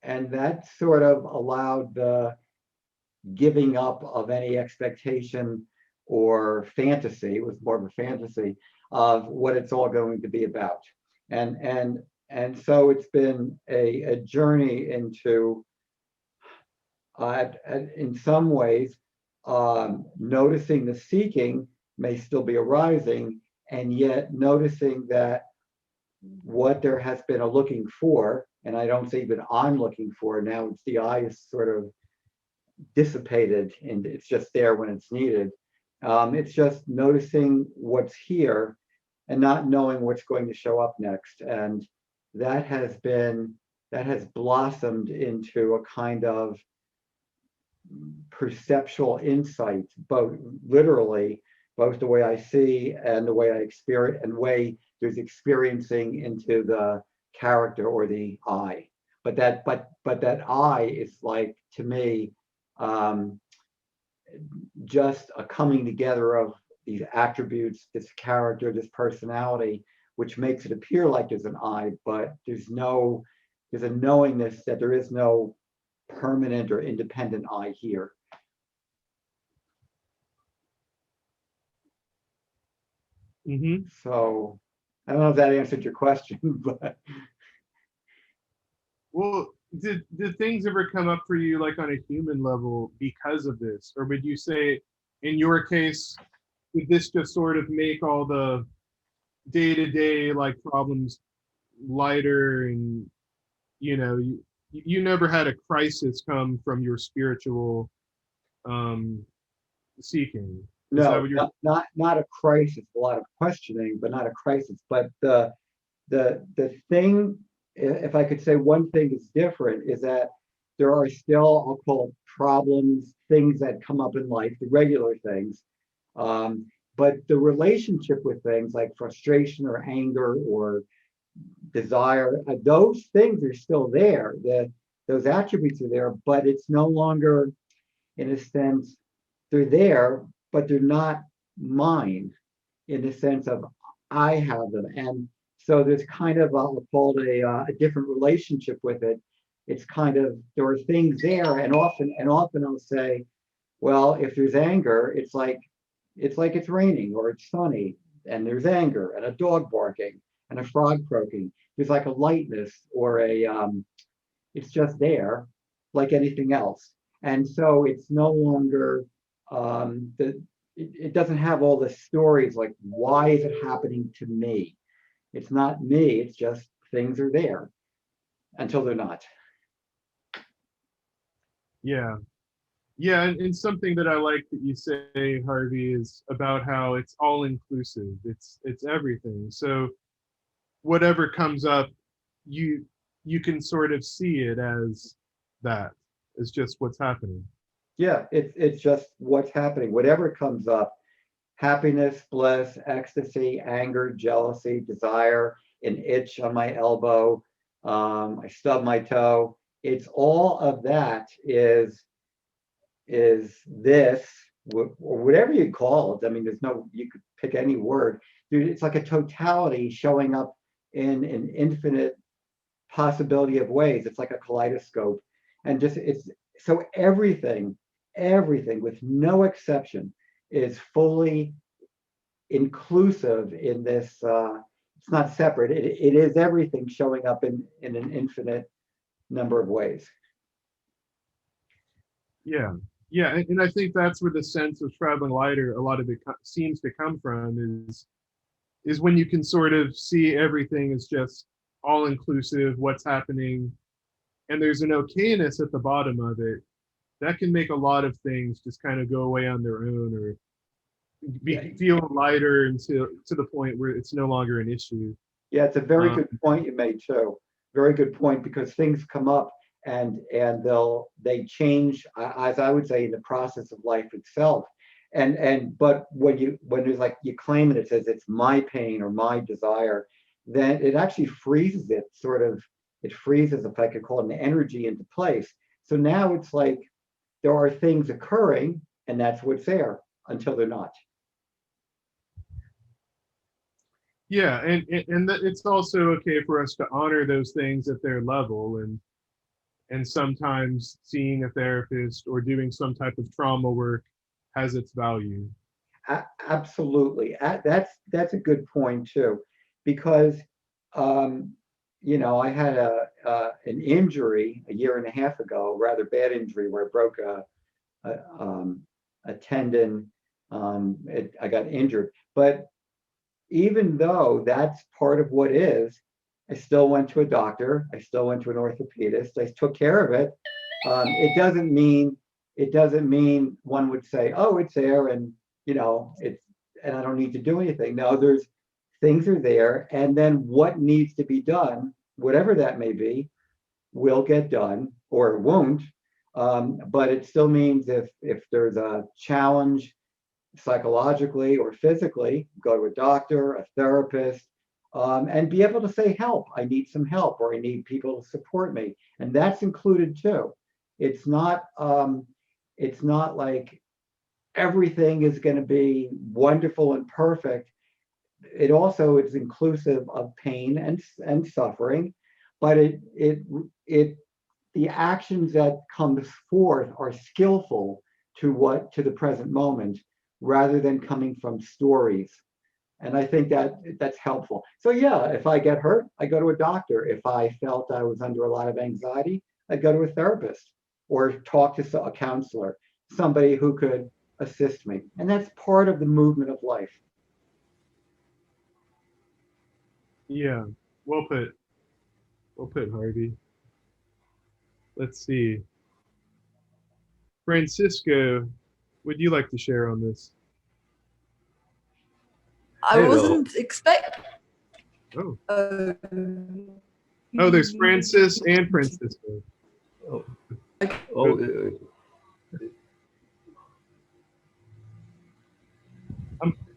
that sort of allowed the giving up of any expectation or fantasy. It was more of a fantasy of what it's all going to be about. And so it's been a journey into, in some ways, noticing the seeking may still be arising, and yet noticing that what there has been a looking for, and I don't say even I'm looking for now, it's the I is sort of dissipated and it's just there when it's needed. It's just noticing what's here and not knowing what's going to show up next. And that has blossomed into a kind of perceptual insight, both literally, both the way I see and the way I experience, and way there's experiencing into the character or the I. But that I is like, to me, just a coming together of these attributes, this character, this personality, which makes it appear like there's an I, but there's a knowingness that there is no permanent or independent I here. Mm-hmm. So I don't know if that answered your question, but. Well, did things ever come up for you like on a human level because of this? Or would you say in your case, did this just sort of make all the day-to-day like problems lighter, and you never had a crisis come from your spiritual seeking? Is that No, what you're... not a crisis, a lot of questioning, but not a crisis. But the thing, if I could say one thing is different, is that there are still, I'll call it problems, things that come up in life, the regular things. But the relationship with things like frustration or anger or desire, those things are still there. Those attributes are there, but it's no longer, in a sense, they're there, but they're not mine in the sense of I have them. And so there's kind of, I'll call it a different relationship with it. It's kind of, there are things there, and often I'll say, well, if there's anger, it's like it's raining or it's sunny, and there's anger and a dog barking and a frog croaking. There's like a lightness or it's just there, like anything else. And so it's no longer it doesn't have all the stories like, why is it happening to me? It's not me, it's just things are there until they're not. Yeah. And something that I like that you say, Harvey, is about how it's all inclusive. It's everything. So whatever comes up, you can sort of see it as that. It's just what's happening. Yeah, it's just what's happening. Whatever comes up, happiness, bliss, ecstasy, anger, jealousy, desire, an itch on my elbow, I stub my toe. It's all of that is this, or whatever you call it. I mean, you could pick any word. Dude, it's like a totality showing up in an infinite possibility of ways. It's like a kaleidoscope. And just, it's so everything with no exception is fully inclusive in this. It's not separate. It is everything showing up in an infinite number of ways. Yeah, and I think that's where the sense of traveling lighter, a lot of it seems to come from, is when you can sort of see everything as just all inclusive, what's happening, and there's an okayness at the bottom of it. That can make a lot of things just kind of go away on their own, or feel lighter until to the point where it's no longer an issue. Yeah, it's a very good point you made too. Very good point, because things come up and they change, as I would say, in the process of life itself. But when there's like, you claim it, it says it's my pain or my desire, then it actually freezes it, it freezes, if I could call it, an energy into place. So now it's like there are things occurring, and that's what's there until they're not. Yeah, and it's also okay for us to honor those things at their level, and sometimes seeing a therapist or doing some type of trauma work has its value. Absolutely. That's a good point too, because I had an injury a year and a half ago, a rather bad injury, where I broke a tendon. I got injured, but even though that's part of what is, I still went to a doctor. I still went to an orthopedist. I took care of it. It doesn't mean one would say, oh, it's there, and and I don't need to do anything. No, there's things are there, and then what needs to be done, whatever that may be, will get done, or it won't. But it still means if there's a challenge psychologically or physically, go to a doctor, a therapist, and be able to say, help, I need some help, or I need people to support me. And that's included too. It's not like everything is going to be wonderful and perfect. It also is inclusive of pain and suffering, but the actions that come forth are skillful to the present moment, rather than coming from stories. And I think that's helpful. So yeah, if I get hurt, I go to a doctor. If I felt I was under a lot of anxiety, I'd go to a therapist or talk to a counselor, somebody who could assist me. And that's part of the movement of life. Yeah, well put. Well put, Harvey. Let's see. Francisco, would you like to share on this? I wasn't expecting. Oh. Oh, there's Francis and Francisco. Oh.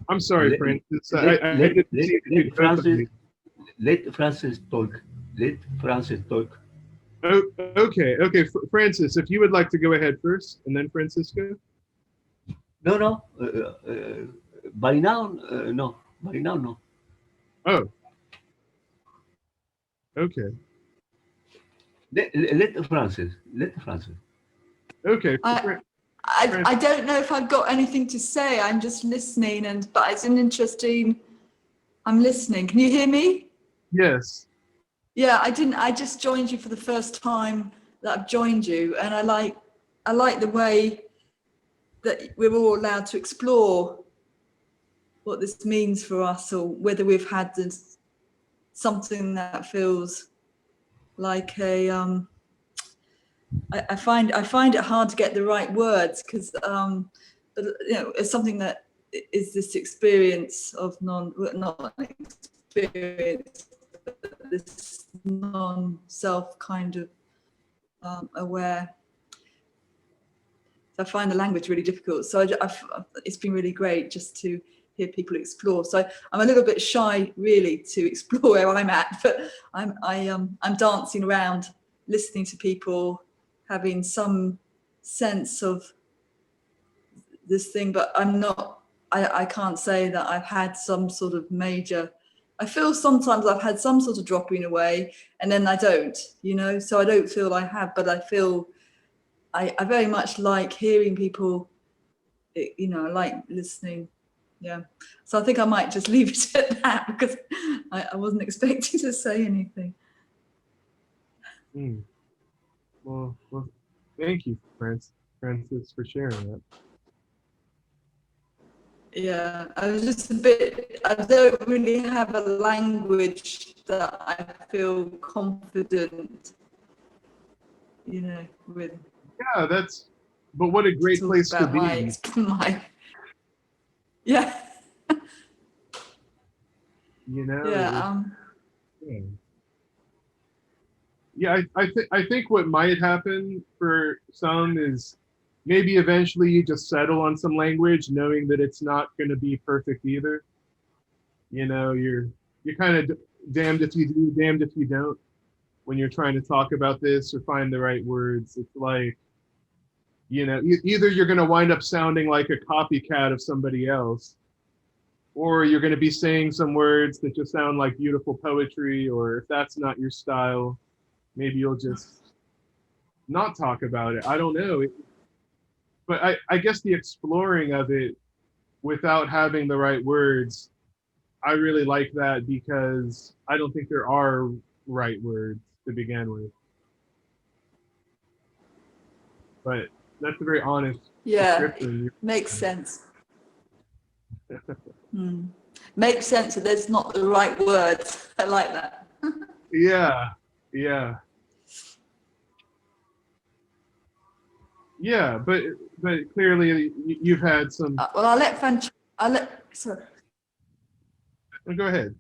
I'm sorry, Francis. Let Francis talk. Let Francis talk. Oh, okay. Francis, if you would like to go ahead first, and then Francisco. No. By now, no. By now, no. Oh. Okay. Let Francis. Okay. I don't know if I've got anything to say. I'm just listening, but it's an interesting. I'm listening. Can you hear me? Yes. Yeah, I just joined you for the first time that I've joined you, and I like the way that we're all allowed to explore what this means for us, or whether we've had something that feels like a I find it hard to get the right words, because but it's something that is this experience of not experience, but this non-self kind of aware. So I find the language really difficult. So it's been really great just to hear people explore. So I'm a little bit shy, really, to explore where I'm at, but I'm dancing around, listening to people, having some sense of this thing, but I can't say that I've had some sort of major. I feel sometimes I've had some sort of dropping away, and then I don't, so I don't feel I have, but I feel I very much like hearing people, I like listening. Yeah. So I think I might just leave it at that, because I wasn't expecting to say anything. Well, thank you, Francis, for sharing that. Yeah, I was just I don't really have a language that I feel confident, with. Yeah, but what a great place to be. Yeah. Yeah. Yeah, I think what might happen for some is maybe eventually you just settle on some language, knowing that it's not going to be perfect either. You're kind of damned if you do, damned if you don't. When you're trying to talk about this or find the right words, it's like, either you're going to wind up sounding like a copycat of somebody else, or you're going to be saying some words that just sound like beautiful poetry, or if that's not your style, maybe you'll just not talk about it. I don't know. But I guess the exploring of it without having the right words, I really like that, because I don't think there are right words to begin with. But that's a very honest description. Makes sense. Makes sense that there's not the right words. I like that. Yeah. But clearly you've had some. Well, sorry. Go ahead.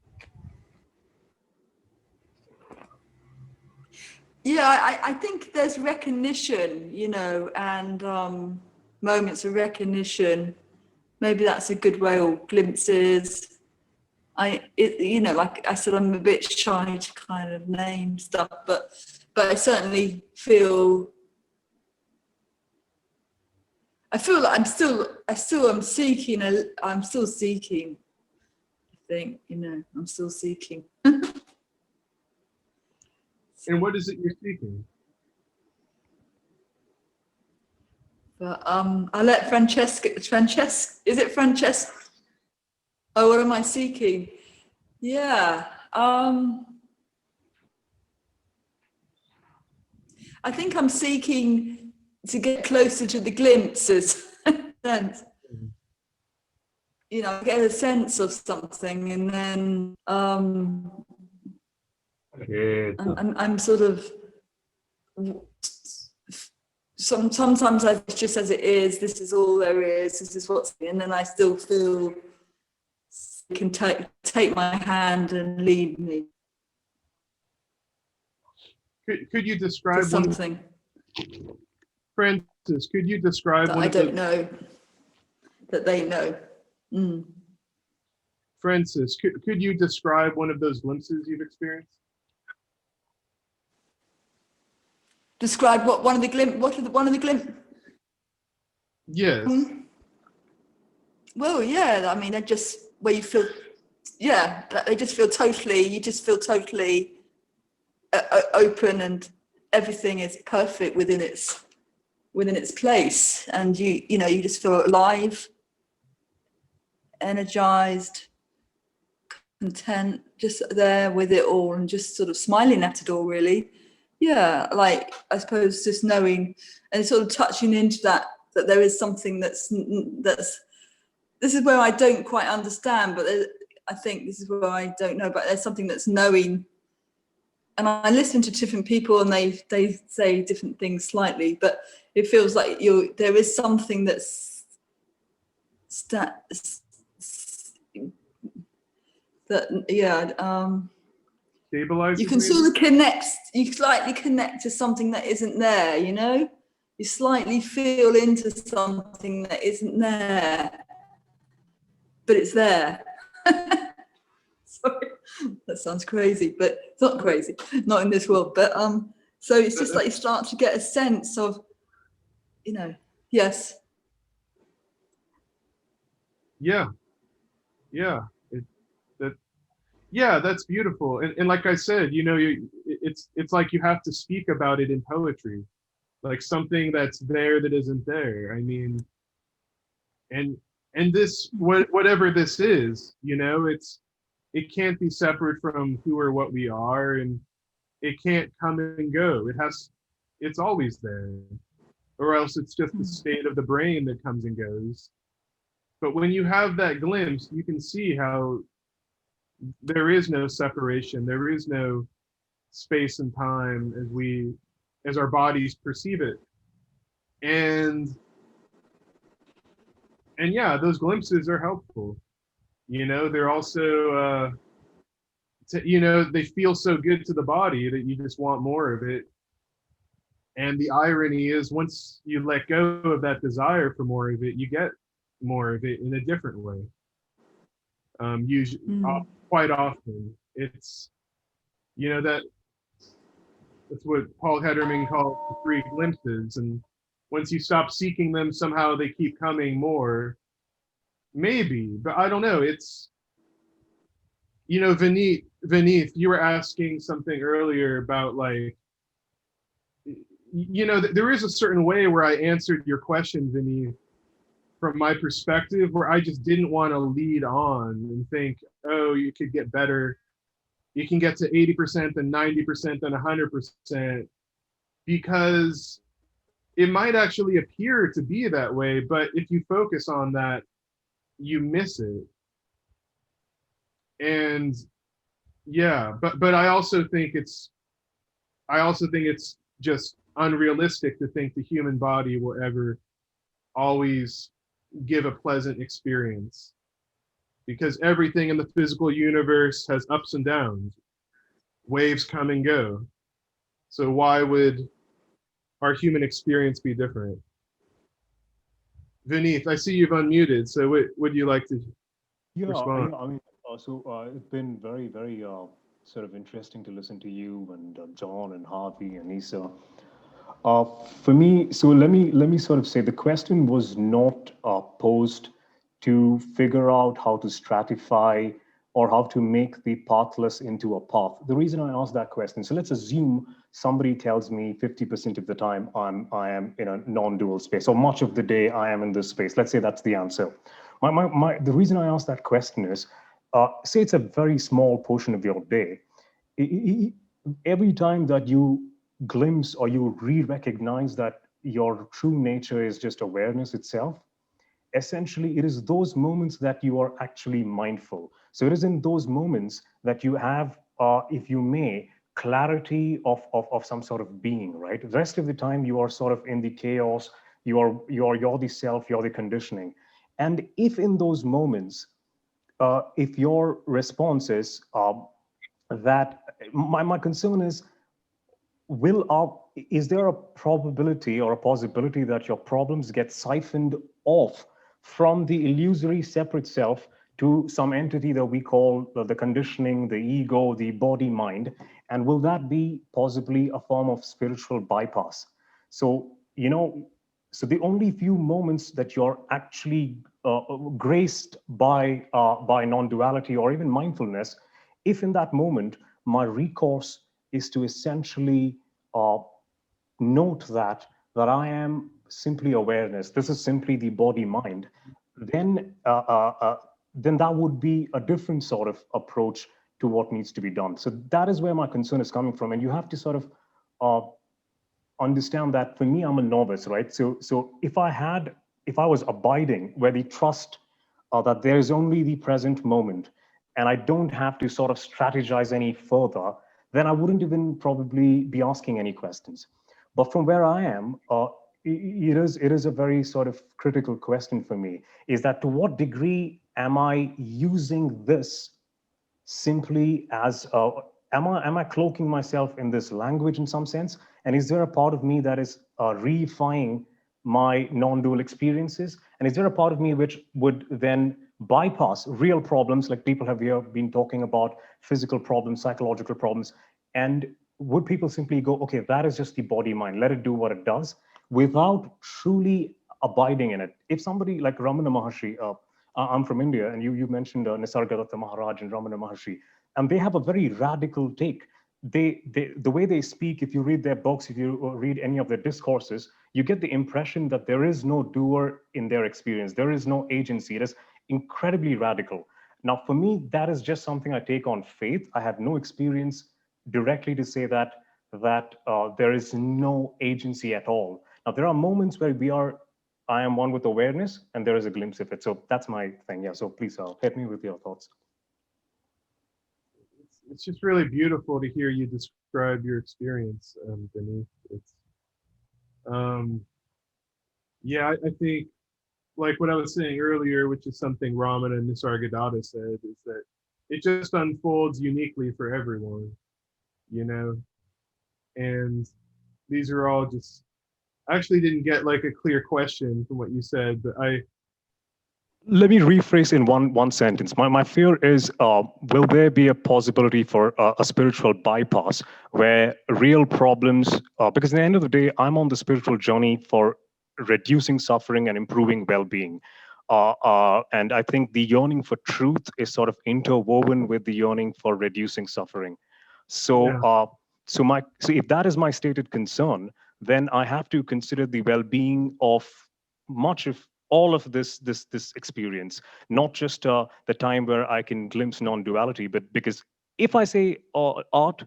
Yeah, I think there's recognition, you know, and moments of recognition. Maybe that's a good way, or glimpses. You know, like I said, I'm a bit shy to kind of name stuff, but I certainly feel. I feel like I'm seeking. I'm still seeking. I think, you know, I'm still seeking. And what is it you're seeking? But I'll let Francesca, is it Francesca? Oh, what am I seeking? Yeah. I think I'm seeking to get closer to the glimpses. You know, get a sense of something, and then I'm sort of, sometimes it's just as it is, this is all there is, this is what's, and then I still feel it can take my hand and lead me. Could you describe something? Francis, could you describe that one I of don't know, that they know. Francis, could you describe one of those glimpses you've experienced? Describe what one of the glimpse? Yes. Well, yeah, I mean, they're just where you feel, yeah, they just feel totally, you just feel totally open, and everything is perfect within its place, and you know, you just feel alive, energized, content, just there with it all, and just sort of smiling at it all, really. Yeah, like, I suppose just knowing and sort of touching into that there is something that's this is where I don't quite understand, but I think this is where I don't know, but there's something that's knowing. And I listen to different people, and they say different things slightly, but it feels like there is something that's Stabilizing. You can sort of connect, you slightly connect to something that isn't there, you know? You slightly feel into something that isn't there, but it's there. Sorry, that sounds crazy, but it's not crazy, not in this world. But so it's just like you start to get a sense of, you know, yes. Yeah. That's beautiful. And like I said, you know, it's like you have to speak about it in poetry, like something that's there that isn't there. I mean, and this, whatever this is, you know, it can't be separate from who or what we are, and it can't come and go. It's always there, or else it's just the state of the brain that comes and goes. But when you have that glimpse, you can see how there is no separation. There is no space and time as our bodies perceive it. And yeah, those glimpses are helpful. You know, they're also, you know, they feel so good to the body that you just want more of it. And the irony is, once you let go of that desire for more of it, you get more of it in a different way. Usually, quite often, it's, you know, that's what Paul Hedderman calls the three glimpses. And once you stop seeking them, somehow they keep coming more. Maybe, but I don't know. It's, you know, Vinnie, you were asking something earlier about, like, you know, there is a certain way where I answered your question, Vinnie, from my perspective, where I just didn't want to lead on and think, oh, you could get better. You can get to 80%, then 90%, then 100%, because it might actually appear to be that way, but if you focus on that, you miss it. And yeah, but I also think it's just unrealistic to think the human body will ever always give a pleasant experience, because everything in the physical universe has ups and downs. Waves come and go. So why would our human experience be different? Vinnie, I see you've unmuted, so would you like to respond? I mean, it's been very, very sort of interesting to listen to you and John and Harvey and Nisa. For me, so let me sort of say the question was not posed to figure out how to stratify or how to make the pathless into a path. The reason I asked that question, so let's assume somebody tells me 50% of the time I am in a non-dual space, or much of the day I am in this space. Let's say that's the answer. The reason I asked that question is, say it's a very small portion of your day. Every time that you glimpse or you re-recognize that your true nature is just awareness itself, essentially it is those moments that you are actually mindful. So it is in those moments that you have, if you may, clarity of some sort of being, right? The rest of the time you are sort of in the chaos, you're the self, you're the conditioning. And if in those moments, if your response is that, my concern is, is there a probability or a possibility that your problems get siphoned off from the illusory separate self to some entity that we call the conditioning, the ego, the body mind? And will that be possibly a form of spiritual bypass? So, so the only few moments that you're actually graced by non-duality or even mindfulness, if in that moment my recourse is to essentially note that I am simply awareness, this is simply the body mind, then that would be a different sort of approach to what needs to be done. So that is where my concern is coming from, and you have to sort of understand that for me, I'm a novice, right? So if I was abiding where the trust that there is only the present moment, and I don't have to sort of strategize any further, then I wouldn't even probably be asking any questions. But from where I am, it is a very sort of critical question for me, is that to what degree am I using this simply as, am I cloaking myself in this language in some sense? And is there a part of me that is reifying my non-dual experiences? And is there a part of me which would then bypass real problems, like people have here been talking about physical problems, psychological problems, and would people simply go, okay, that is just the body mind, let it do what it does, without truly abiding in it? If somebody like Ramana Maharshi, I'm from India, and you mentioned Nisargadatta Maharaj and Ramana Maharshi, and they have a very radical take. The way they speak, if you read their books, if you read any of their discourses, you get the impression that there is no doer in their experience. There is no agency. It is incredibly radical. Now, for me, that is just something I take on faith. I have no experience directly to say that there is no agency at all. Now, there are moments where I am one with awareness, and there is a glimpse of it. So that's my thing. Yeah. So please hit me with your thoughts. It's just really beautiful to hear you describe your experience, Vinnie. It's, yeah, I think, like what I was saying earlier, which is something Ramana and Nisargadatta said, is that it just unfolds uniquely for everyone, and these are all just, I actually didn't get like a clear question from what you said, but let me rephrase in one sentence. My fear is, will there be a possibility for a spiritual bypass where real problems, because at the end of the day, I'm on the spiritual journey for reducing suffering and improving well-being. And I think the yearning for truth is sort of interwoven with the yearning for reducing suffering. So, yeah. So if that is my stated concern, then I have to consider the well-being of much of all of this experience, not just the time where I can glimpse non-duality, but because if I say art,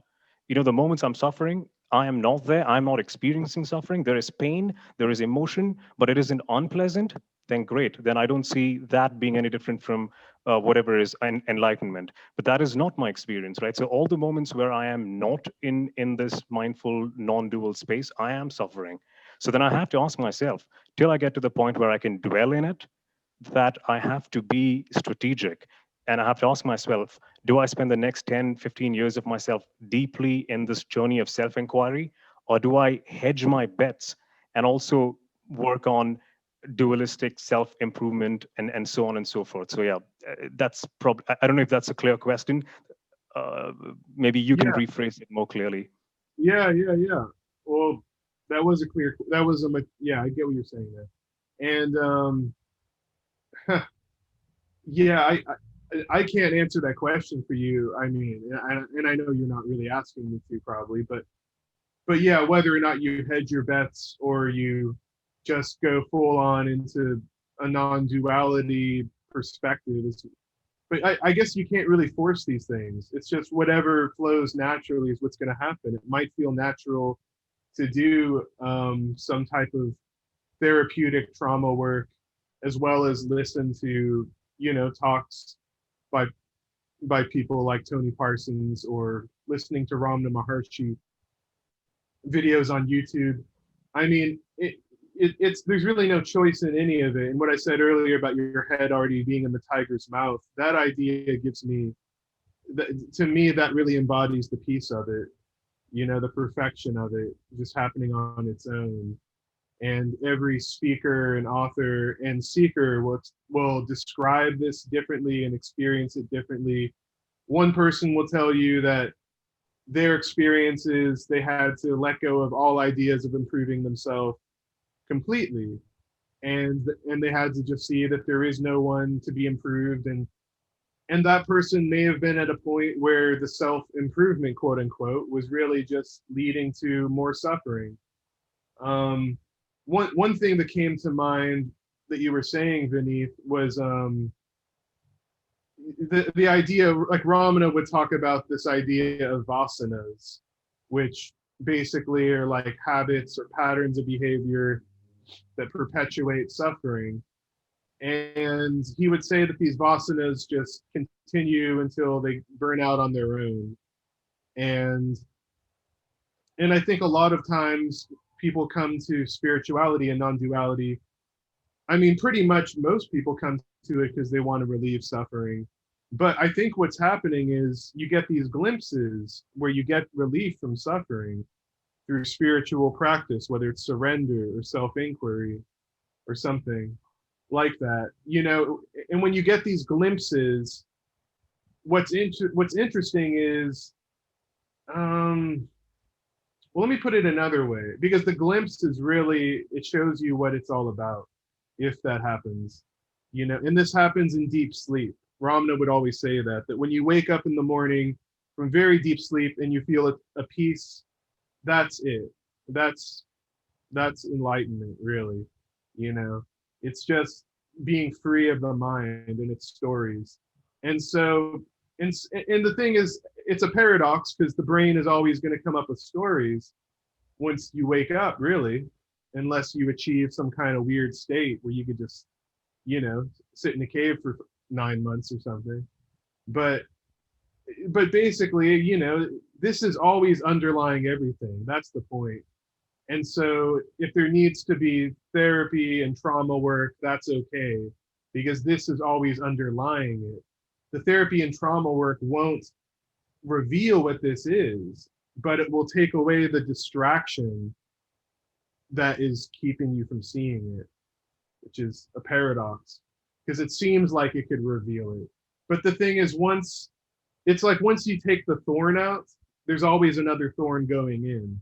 the moments I'm suffering, I am not there, I'm not experiencing suffering, there is pain, there is emotion, but it isn't unpleasant, then great. Then I don't see that being any different from whatever is enlightenment. But that is not my experience, right? So all the moments where I am not in this mindful non-dual space, I am suffering. So then I have to ask myself, till I get to the point where I can dwell in it, that I have to be strategic. And I have to ask myself, do I spend the next 10, 15 years of myself deeply in this journey of self-inquiry, or do I hedge my bets and also work on dualistic self-improvement and so on and so forth? So yeah, that's probably, I don't know if that's a clear question. Maybe you can rephrase it more clearly. Yeah. Well, that was a clear, yeah, I get what you're saying there. And yeah, I can't answer that question for you. I mean, and I know you're not really asking me to probably, but yeah, whether or not you hedge your bets or you just go full on into a non-duality perspective, but I guess you can't really force these things. It's just whatever flows naturally is what's going to happen. It might feel natural to do some type of therapeutic trauma work, as well as listen to, talks by people like Tony Parsons, or listening to Ramana Maharshi videos on YouTube. I mean, it's there's really no choice in any of it. And what I said earlier about your head already being in the tiger's mouth, that idea gives me, to me, that really embodies the peace of it, the perfection of it just happening on its own. And every speaker and author and seeker will describe this differently and experience it differently. One person will tell you that their experiences, they had to let go of all ideas of improving themselves completely, and they had to just see that there is no one to be improved, and that person may have been at a point where the self-improvement, quote unquote, was really just leading to more suffering. One thing that came to mind that you were saying, Vinnie, was the idea, like Ramana would talk about this idea of vasanas, which basically are like habits or patterns of behavior that perpetuate suffering. And he would say that these vasanas just continue until they burn out on their own. And I think a lot of times people come to spirituality and non-duality. I mean, pretty much most people come to it because they want to relieve suffering. But I think what's happening is you get these glimpses where you get relief from suffering through spiritual practice, whether it's surrender or self-inquiry or something like that, and when you get these glimpses, what's interesting is, well, let me put it another way, because the glimpse is really, it shows you what it's all about, if that happens, and this happens in deep sleep. Ramana would always say that when you wake up in the morning from very deep sleep and you feel a peace, that's it. That's enlightenment, really. It's just being free of the mind and its stories. And so, and the thing is, it's a paradox, because the brain is always going to come up with stories once you wake up, really, unless you achieve some kind of weird state where you could just, sit in a cave for 9 months or something. But basically, this is always underlying everything. That's the point. And so if there needs to be therapy and trauma work, that's okay, because this is always underlying it. The therapy and trauma work won't reveal what this is, but it will take away the distraction that is keeping you from seeing it, which is a paradox, because it seems like it could reveal it. But the thing is, once you take the thorn out, there's always another thorn going in.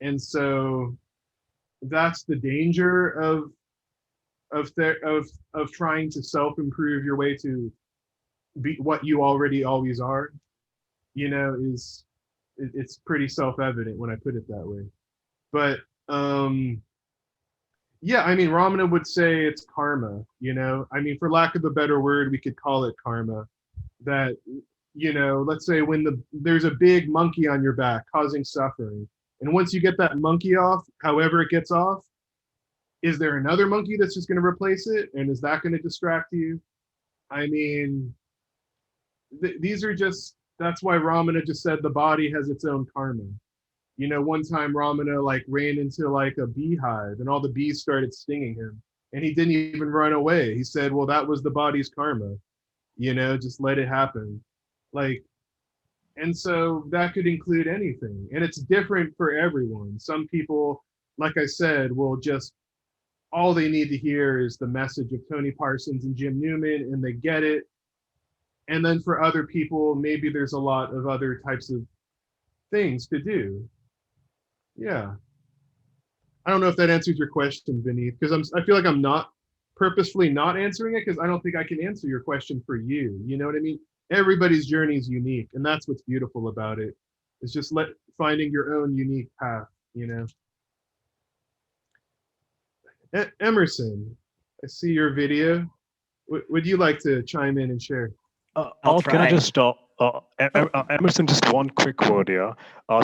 And so that's the danger of trying to self-improve your way to be what you already always are. It's pretty self-evident when I put it that way. But yeah, I mean, Ramana would say it's karma. I mean, for lack of a better word, we could call it karma. That, let's say when there's a big monkey on your back causing suffering, and once you get that monkey off, however it gets off, is there another monkey that's just going to replace it? And is that going to distract you? I mean, these are just, that's why Ramana just said the body has its own karma. One time Ramana ran into a beehive, and all the bees started stinging him, and he didn't even run away. He said, well, that was the body's karma. just let it happen. Like, and so that could include anything. And it's different for everyone. Some people, like I said, will just, all they need to hear is the message of Tony Parsons and Jim Newman, and they get it. And then for other people, maybe there's a lot of other types of things to do. Yeah. I don't know if that answers your question, Vinny, because I feel like I'm not purposefully not answering it, because I don't think I can answer your question for you. You know what I mean? Everybody's journey is unique, and that's what's beautiful about it. It's just finding your own unique path, Emerson, I see your video. Would you like to chime in and share? Can I just Emerson, just one quick word here.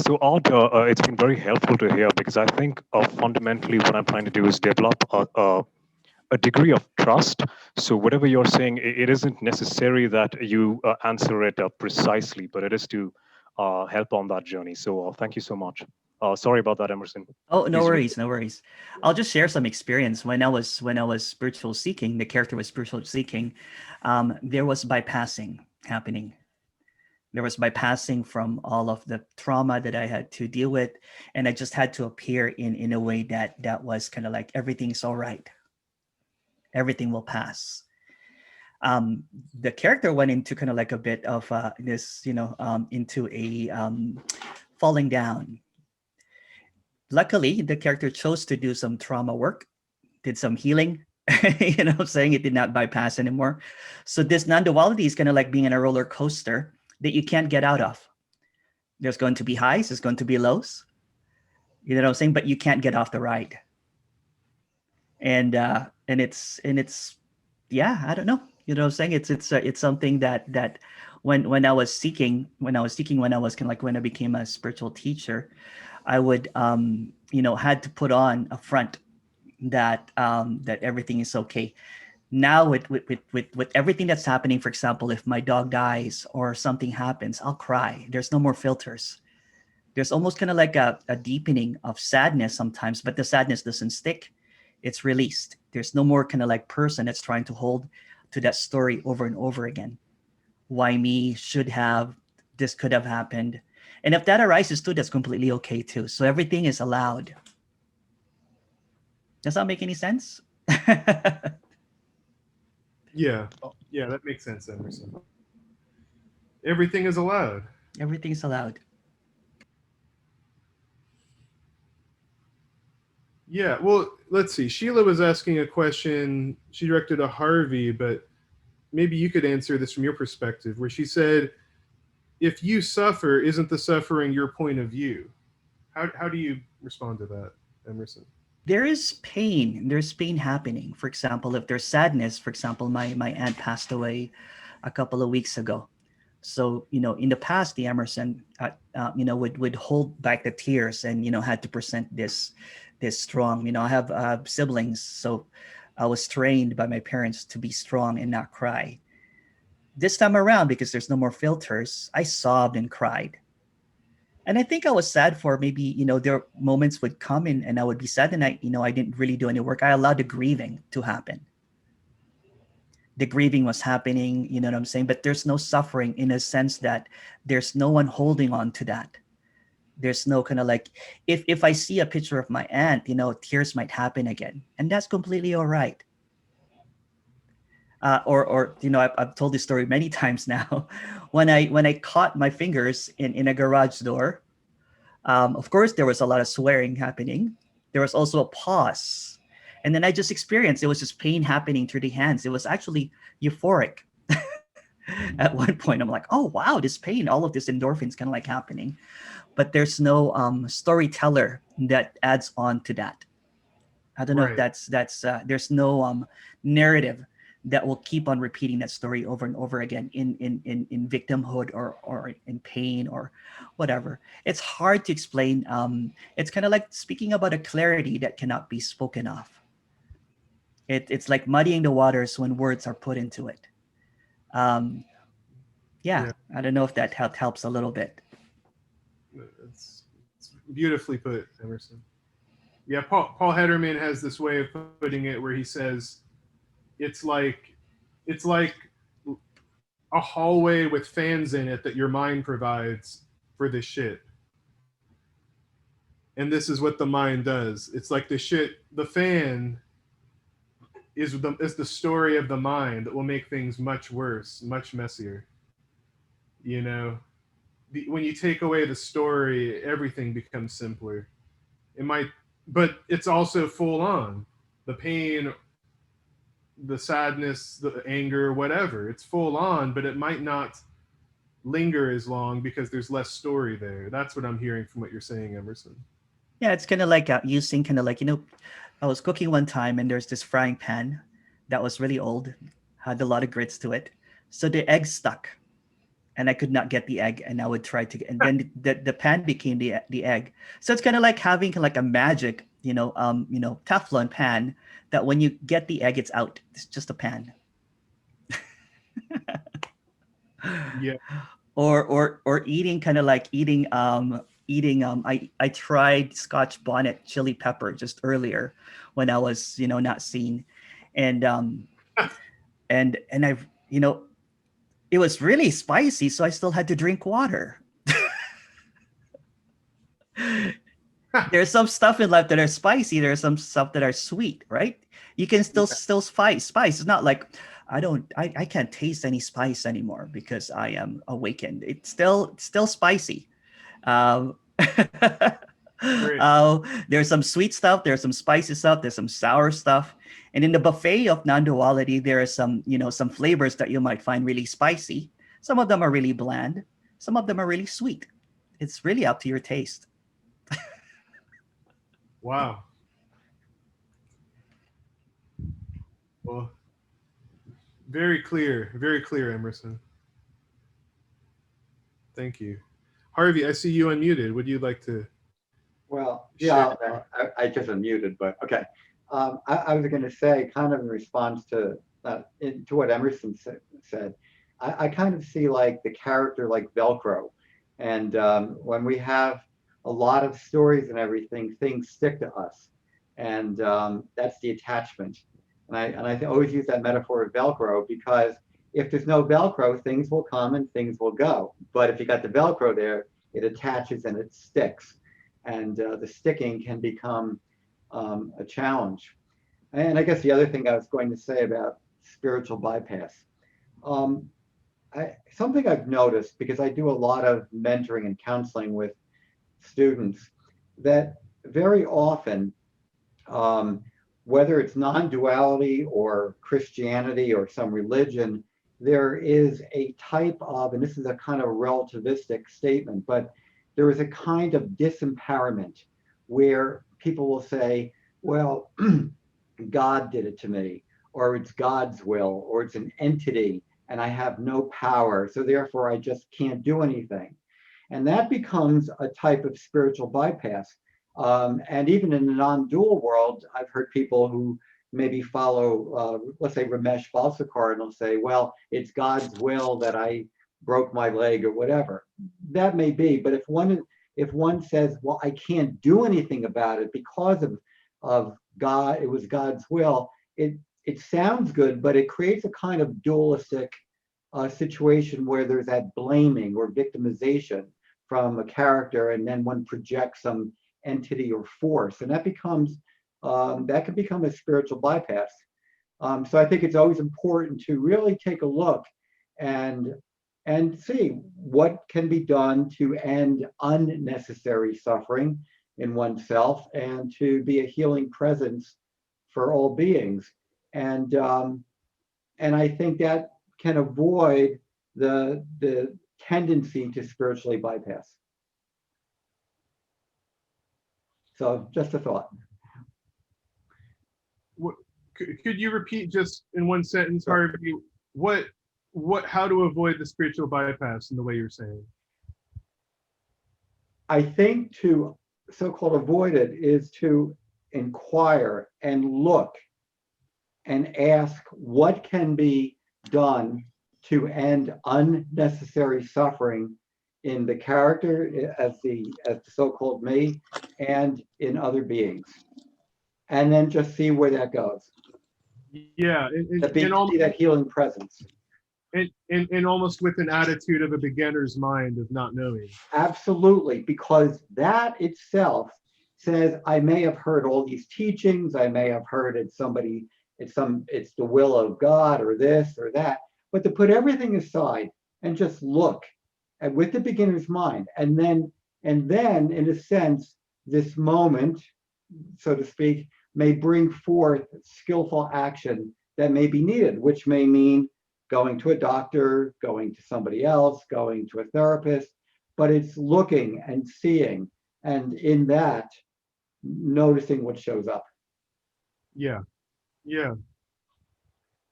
So Art, it's been very helpful to hear, because I think fundamentally what I'm trying to do is develop a degree of trust. So whatever you're saying, it isn't necessary that you answer it precisely, but it is to help on that journey. So thank you so much. Sorry about that, Emerson. Oh, no worries, no worries. I'll just share some experience. When I was spiritual seeking, the character was spiritual seeking, there was bypassing happening. There was bypassing from all of the trauma that I had to deal with, and I just had to appear in a way that was kind of like, everything's all right. Everything will pass. The character went into kind of like a bit of this, into a falling down. Luckily, the character chose to do some trauma work, did some healing, saying it did not bypass anymore. So this non-duality is kind of like being in a roller coaster that you can't get out of. There's going to be highs, there's going to be lows, you know what I'm saying? But you can't get off the ride. And it's yeah, I don't know, you know what I'm saying? It's something that when I was seeking, when I kind of like, when I became a spiritual teacher, I would had to put on a front that that everything is okay. Now with everything that's happening, for example, if my dog dies or something happens, I'll cry. There's no more filters. There's almost kind of like a deepening of sadness sometimes, but the sadness doesn't stick. It's released. There's no more kind of like person that's trying to hold to that story over and over again. Why me? Should have. This could have happened. And if that arises too, that's completely okay too. So everything is allowed. Does that make any sense? Yeah, that makes sense, Emerson. Everything is allowed. Everything's allowed. Yeah, well, let's see. Sheila was asking a question. She directed to Harvey, but maybe you could answer this from your perspective, where she said, if you suffer, isn't the suffering your point of view? How do you respond to that, Emerson? There is pain. There's pain happening. For example, if there's sadness, for example, my aunt passed away a couple of weeks ago. So, in the past, the Emerson, would hold back the tears and, had to present this strong. I have siblings, so I was trained by my parents to be strong and not cry. This time around, because there's no more filters, I sobbed and cried. And I think I was sad for maybe, there moments would come in and I would be sad, and I didn't really do any work. I allowed the grieving to happen. The grieving was happening, you know what I'm saying? But there's no suffering in a sense that there's no one holding on to that. There's no kind of like, if I see a picture of my aunt, tears might happen again. And that's completely all right. I've told this story many times now. When I caught my fingers in a garage door, of course, there was a lot of swearing happening. There was also a pause. And then I just experienced, it was just pain happening through the hands. It was actually euphoric. At one point, I'm like, oh, wow, this pain, all of this endorphins kind of like happening. But there's no storyteller that adds on to that. I don't know if that's there's no narrative that will keep on repeating that story over and over again in victimhood or in pain or whatever. It's hard to explain. It's kind of like speaking about a clarity that cannot be spoken of. It's like muddying the waters when words are put into it. Yeah, I don't know if that helps a little bit. It's beautifully put, Emerson. Yeah, Paul Hedderman has this way of putting it where he says, it's like a hallway with fans in it that your mind provides for this shit. And this is what the mind does. It's like the shit, the fan is the story of the mind that will make things much worse, much messier. You know, when you take away the story, everything becomes simpler. It might, but it's also full on. The pain, the sadness, the anger, whatever, it's full on, but it might not linger as long because there's less story there. That's what I'm hearing from what you're saying, Emerson. Yeah, it's kind of like using kind of like, I was cooking one time and there's this frying pan that was really old, had a lot of grits to it. So the egg stuck and I could not get the egg, and I would try to, and then the pan became the egg. So it's kind of like having like a magic, Teflon pan that when you get the egg, it's out. It's just a pan. Yeah. Or eating kind of like eating I tried Scotch bonnet chili pepper just earlier when I was not seen, and I've it was really spicy, so I still had to drink water. There's some stuff in life that are spicy, there's some stuff that are sweet, right? You can still spice. It's not like I can't taste any spice anymore because I am awakened. It's still spicy. There's some sweet stuff, there's some spicy stuff, there's some sour stuff. And in the buffet of non-duality, there are some flavors that you might find really spicy. Some of them are really bland. Some of them are really sweet. It's really up to your taste. Wow. Well, very clear, Emerson. Thank you. Harvey, I see you unmuted. Would you like to? Well, yeah, I just unmuted, but okay. I was going to say, kind of in response to what Emerson said, I kind of see like the character like Velcro. And when we have a lot of stories and everything, things stick to us. And that's the attachment. And I always use that metaphor of Velcro because if there's no Velcro, things will come and things will go. But if you got the Velcro there, it attaches and it sticks. And the sticking can become a challenge. And I guess the other thing I was going to say about spiritual bypass, something I've noticed, because I do a lot of mentoring and counseling with students, that very often, whether it's non-duality or Christianity or some religion, there is a type of, and this is a kind of relativistic statement, but there is a kind of disempowerment where people will say, well, God did it to me, or it's God's will, or it's an entity and I have no power, so therefore I just can't do anything. And that becomes a type of spiritual bypass. And even in the non-dual world, I've heard people who maybe follow, let's say Ramesh Balsekar, and they'll say, well, it's God's will that I broke my leg or whatever. That may be, but if one says, well, I can't do anything about it because of God, it was God's will, it sounds good, but it creates a kind of dualistic situation where there's that blaming or victimization from a character, and then one projects some entity or force, and that becomes that can become a spiritual bypass. So I think it's always important to really take a look and see what can be done to end unnecessary suffering in oneself and to be a healing presence for all beings. And I think that can avoid the tendency to spiritually bypass. So just a thought. Could you repeat just in one sentence, Harvey, how to avoid the spiritual bypass in the way you're saying? I think to so-called avoid it is to inquire and look and ask what can be done to end unnecessary suffering in the character as the so-called me and in other beings, and then just see where that goes. Yeah, See that healing presence. and almost with an attitude of a beginner's mind of not knowing. Absolutely, because that itself says, I may have heard all these teachings, I may have heard it's the will of God or this or that, but to put everything aside and just look at with the beginner's mind, and then in a sense, this moment, so to speak, may bring forth skillful action that may be needed, which may mean going to a doctor, going to somebody else, going to a therapist, but it's looking and seeing, and in that, noticing what shows up. Yeah.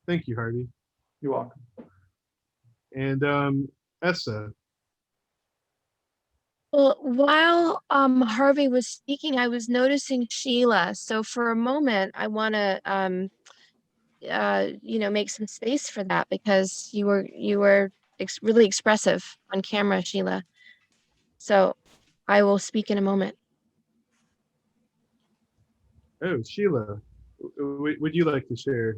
Thank you, Harvey. You're welcome. And Essa. Well, while Harvey was speaking, I was noticing Sheila. So for a moment, I want to make some space for that, because you were really expressive on camera, Sheila. So I will speak in a moment. Oh, Sheila, would you like to share?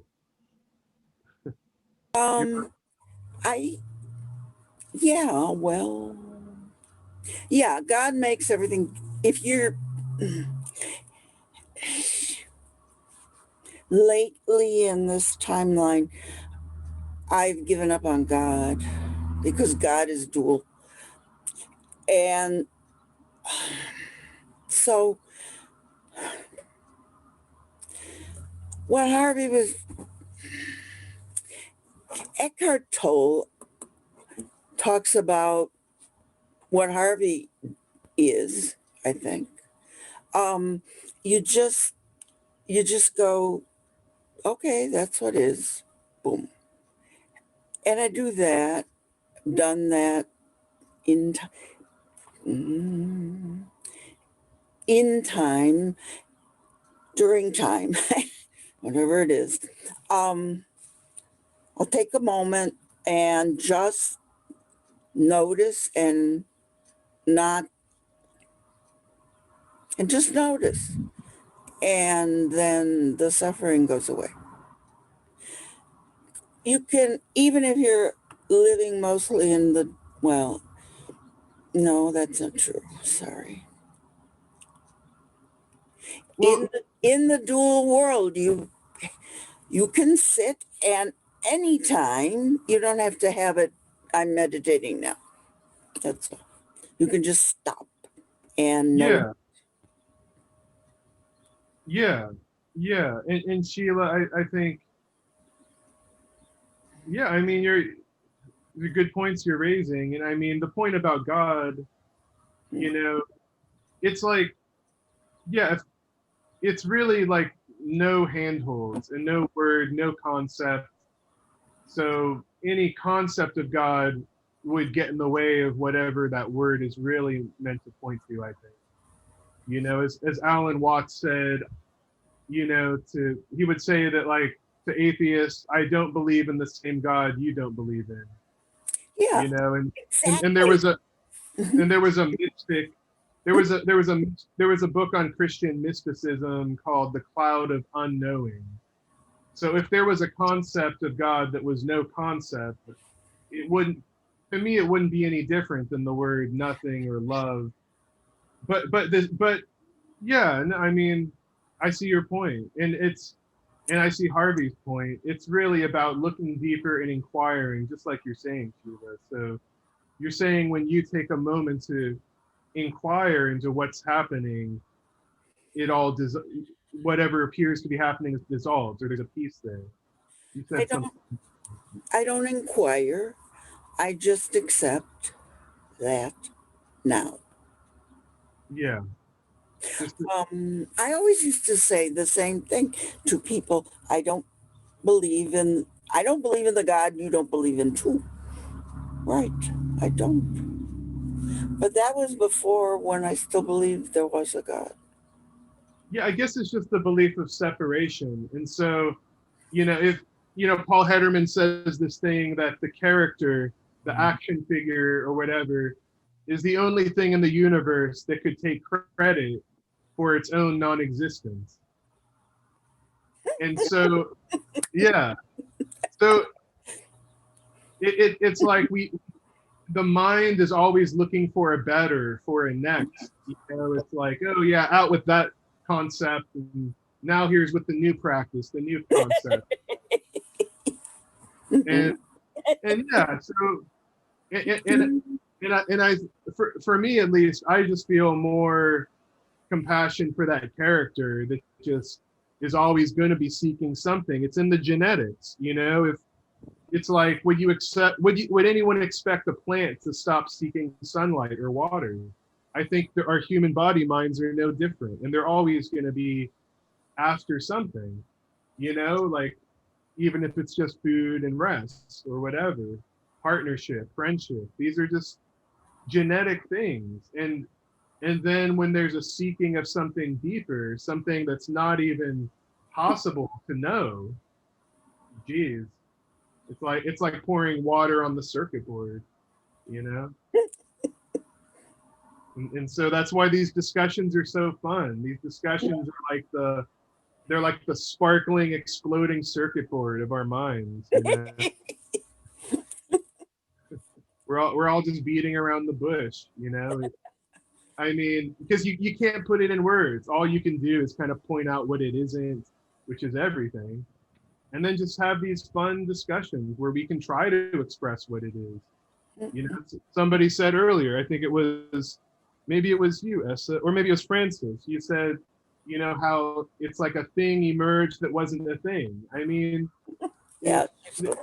God makes everything. If you're lately in this timeline, I've given up on God because God is dual. And so what Harvey was, Eckhart Tolle talks about what Harvey is, I think. You just go, okay, that's what is, boom. And I do that, done that in time, during time, whatever it is. I'll take a moment and just notice and just notice. And then the suffering goes away. You can, even if you're living mostly in the, well, no, that's not true. Sorry. Well, in the dual world, you can sit, and anytime, you don't have to have it, I'm meditating now. That's all. You can just stop and know. Yeah. And Sheila, I think, I mean, the good points you're raising. And I mean, the point about God, it's like, it's really like no handholds and no word, no concept. So any concept of God would get in the way of whatever that word is really meant to point to, I think. As Alan Watts said, he would say that, like, to atheists, I don't believe in the same God you don't believe in. Yeah. Exactly. And there was a mystic. There was a book on Christian mysticism called The Cloud of Unknowing. So if there was a concept of God that was no concept, it wouldn't be any different than the word nothing or love. But yeah, I mean, I see your point, and I see Harvey's point. It's really about looking deeper and inquiring, just like you're saying, Sheila. So you're saying when you take a moment to inquire into what's happening, it all whatever appears to be happening is dissolved, or there's a peace there. You said I don't inquire. I just accept that now. Yeah. I always used to say the same thing to people. I don't believe in the God you don't believe in too. Right. I don't. But that was before, when I still believed there was a God. Yeah, I guess it's just the belief of separation. And so, if Paul Hedderman says this thing that the character, the action figure or whatever, is the only thing in the universe that could take credit for its own non-existence. And so, yeah. So it's like the mind is always looking for a better, for a next. You know, it's like, oh yeah, out with that concept, and now here's with the new practice, the new concept, and yeah. So and I for me at least, I just feel more compassion for that character that just is always going to be seeking something. It's in the genetics, you know. If it's like, would anyone expect a plant to stop seeking sunlight or water? I think that our human body minds are no different, and they're always going to be after something, you know, like even if it's just food and rest or whatever, partnership, friendship. These are just genetic things, and then when there's a seeking of something deeper, something that's not even possible to know, geez, it's like pouring water on the circuit board, you know? And so that's why these discussions are so fun. These discussions are like the sparkling, exploding circuit board of our minds. You know? we're all just beating around the bush, you know? I mean, because you can't put it in words. All you can do is kind of point out what it isn't, which is everything. And then just have these fun discussions where we can try to express what it is. You know, somebody said earlier, I think maybe it was you, Essa, or maybe it was Francis. You said, you know, how it's like a thing emerged that wasn't a thing. I mean, Yeah. This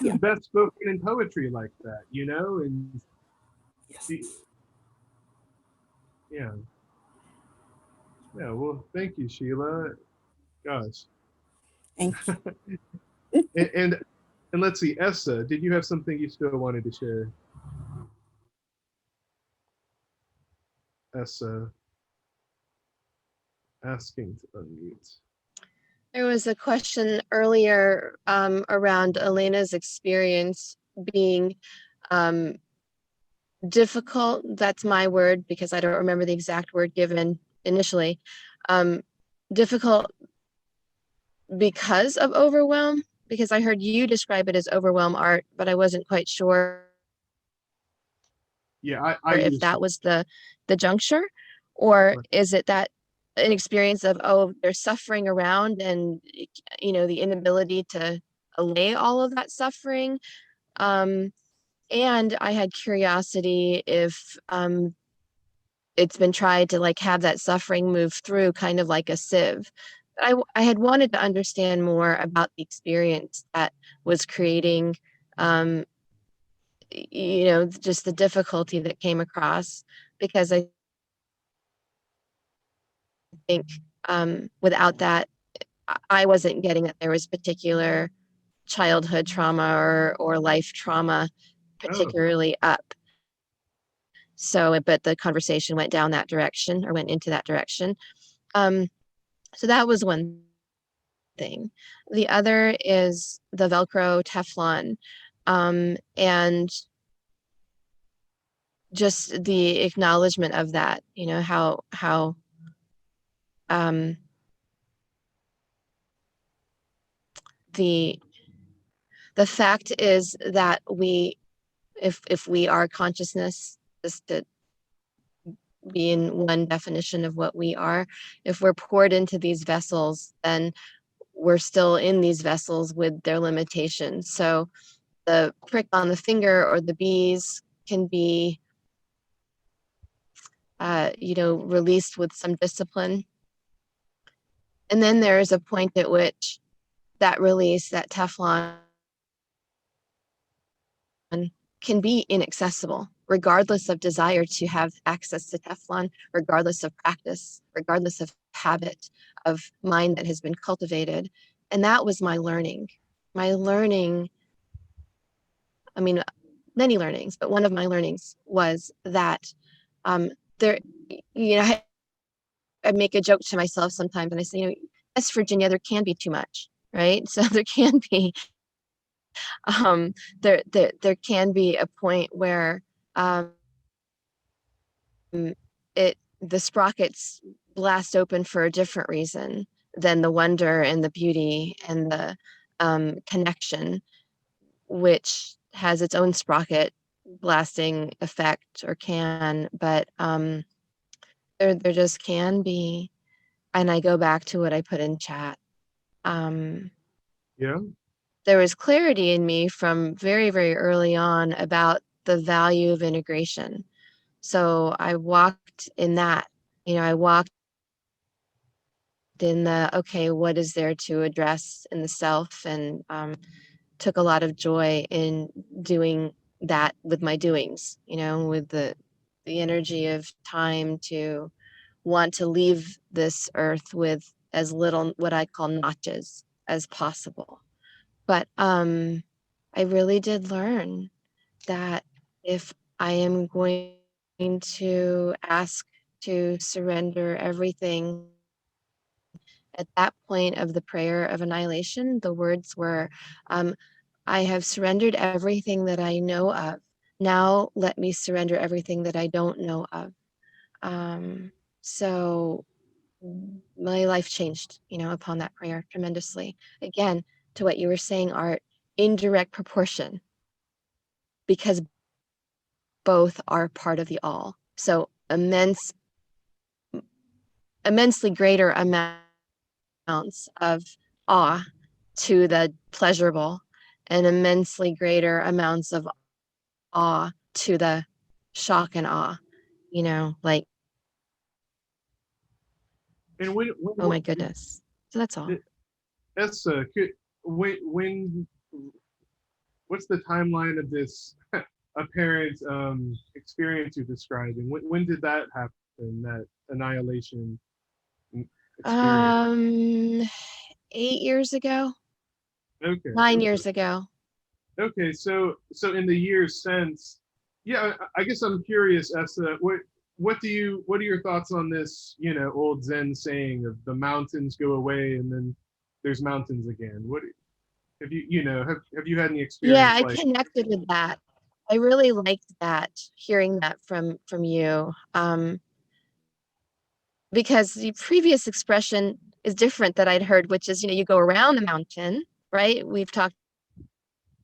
is best spoken in poetry like that, you know? And yeah. Yeah, well, thank you, Sheila. Gosh. Thank you. and let's see, Essa, did you have something you still wanted to share? Essa, asking to unmute. There was a question earlier around Elena's experience being difficult. That's my word because I don't remember the exact word given initially. Difficult because of overwhelm, because I heard you describe it as overwhelm, Art, but I wasn't quite sure. Yeah, if that was the juncture, or is it that an experience of, oh, there's suffering around and, you know, the inability to allay all of that suffering. And I had curiosity if it's been tried to like have that suffering move through kind of like a sieve. I had wanted to understand more about the experience that was creating, you know, just the difficulty that came across, because I think without that, I wasn't getting that there was particular childhood trauma or life trauma particularly up. So, but the conversation went down that direction, or went into that direction. So that was one thing. The other is the Velcro Teflon, and just the acknowledgement of that, you know, how the fact is that we, if we are consciousness, just to be in one definition of what we are, if we're poured into these vessels, then we're still in these vessels with their limitations. So the prick on the finger or the bees can be, you know, released with some discipline. And then there is a point at which that release, that Teflon, can be inaccessible, regardless of desire to have access to Teflon, regardless of practice, regardless of habit, of mind that has been cultivated. And that was my learning. My learning, I mean, many learnings, but one of my learnings was that there, you know, I make a joke to myself sometimes, and I say, you know, yes, Virginia, there can be too much, right? So there can be, there can be a point where the sprockets blast open for a different reason than the wonder and the beauty and the connection, which has its own sprocket blasting effect, or can, but there just can be. And I go back to what I put in chat. Yeah. There was clarity in me from very, very early on about the value of integration. So I walked in that, I walked in the, okay, what is there to address in the self, and took a lot of joy in doing that with my doings, with the energy of time to want to leave this earth with as little what I call notches as possible. But I really did learn that if I am going to ask to surrender everything, at that point of the prayer of annihilation, the words were, I have surrendered everything that I know of. Now let me surrender everything that I don't know of. So my life changed, upon that prayer tremendously. Again, to what you were saying, Art, indirect proportion, because both are part of the all. So immensely greater amounts of awe to the pleasurable, and immensely greater amounts of awe to the shock and awe, like, And oh my goodness. So that's all. Essa, what's the timeline of this apparent experience you're describing? When did that happen, that annihilation experience? 8 years ago. Okay. 9 years ago. Okay, so in the years since, yeah, I guess I'm curious, Essa, what are your thoughts on this, old Zen saying of the mountains go away and then there's mountains again? What have have you had any experience? Yeah, I connected with that. I really liked that, hearing that from you. Because the previous expression is different that I'd heard, which is, you go around the mountain, right? We've talked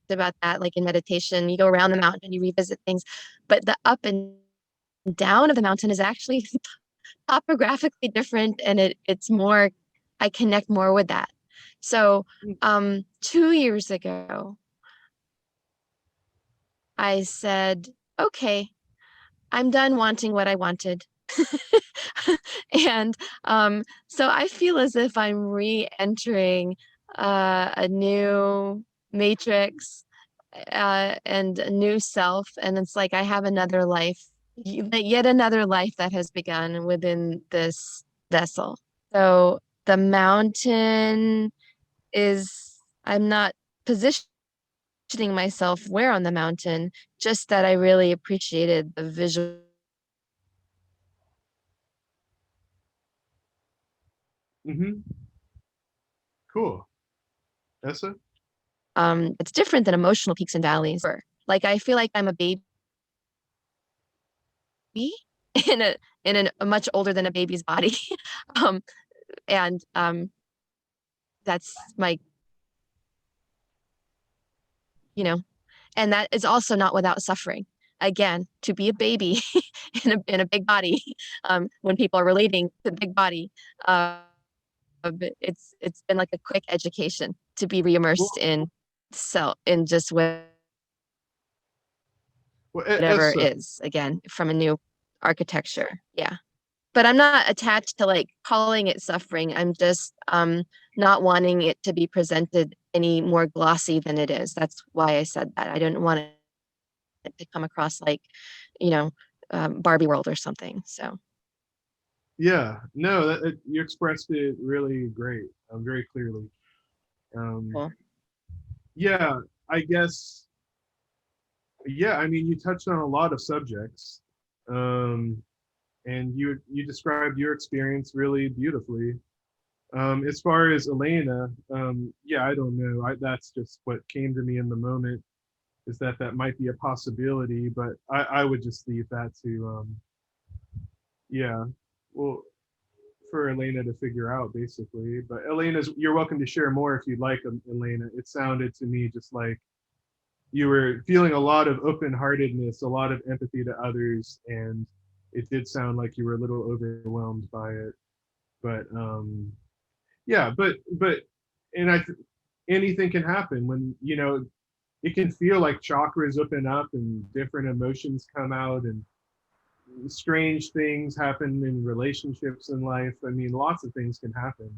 about that, like in meditation, you go around the mountain, you revisit things, but the up and down of the mountain is actually topographically different, and it's more, I connect more with that. So 2 years ago, I said, okay, I'm done wanting what I wanted. And so I feel as if I'm re-entering a new matrix and a new self, and it's like I have another life, yet another life that has begun within this vessel. So the mountain is, I'm not positioning myself where on the mountain, just that I really appreciated the visual. Cool. Essa? It's different than emotional peaks and valleys. Like, I feel like I'm a baby in a much older than a baby's body. And that's my, and that is also not without suffering. Again, to be a baby in a big body, when people are relating to the big body, it's been like a quick education to be re-immersed in just whatever is, again, from a new architecture. Yeah. But I'm not attached to like calling it suffering. I'm just not wanting it to be presented any more glossy than it is. That's why I said that. I didn't want it to come across like, Barbie world or something. So. Yeah, no, you expressed it really great, very clearly. Cool. Yeah, I guess. Yeah, I mean, you touched on a lot of subjects, and you described your experience really beautifully. As far as Elena, yeah, I don't know. That's just what came to me in the moment, is that might be a possibility, but I would just leave that to, yeah, well, for Elena to figure out, basically. But you're welcome to share more if you'd like, Elena. It sounded to me just like you were feeling a lot of open-heartedness, a lot of empathy to others, and it did sound like you were a little overwhelmed by it. But yeah, but and anything can happen when, you know, it can feel like chakras open up and different emotions come out and strange things happen in relationships in life. I mean, lots of things can happen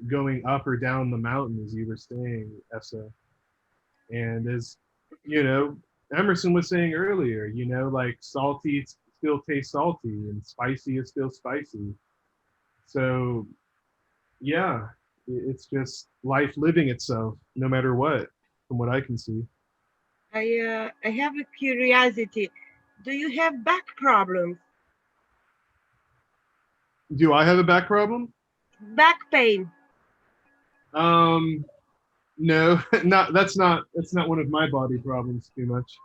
going up or down the mountain, as you were saying, Essa. And as, you know, Emerson was saying earlier, you know, like salty still tastes salty and spicy is still spicy. So yeah, it's just life living itself, no matter what, from what I can see. I have a curiosity. Do you have back problems? Do I have a back problem? Back pain? No, that's not one of my body problems too much.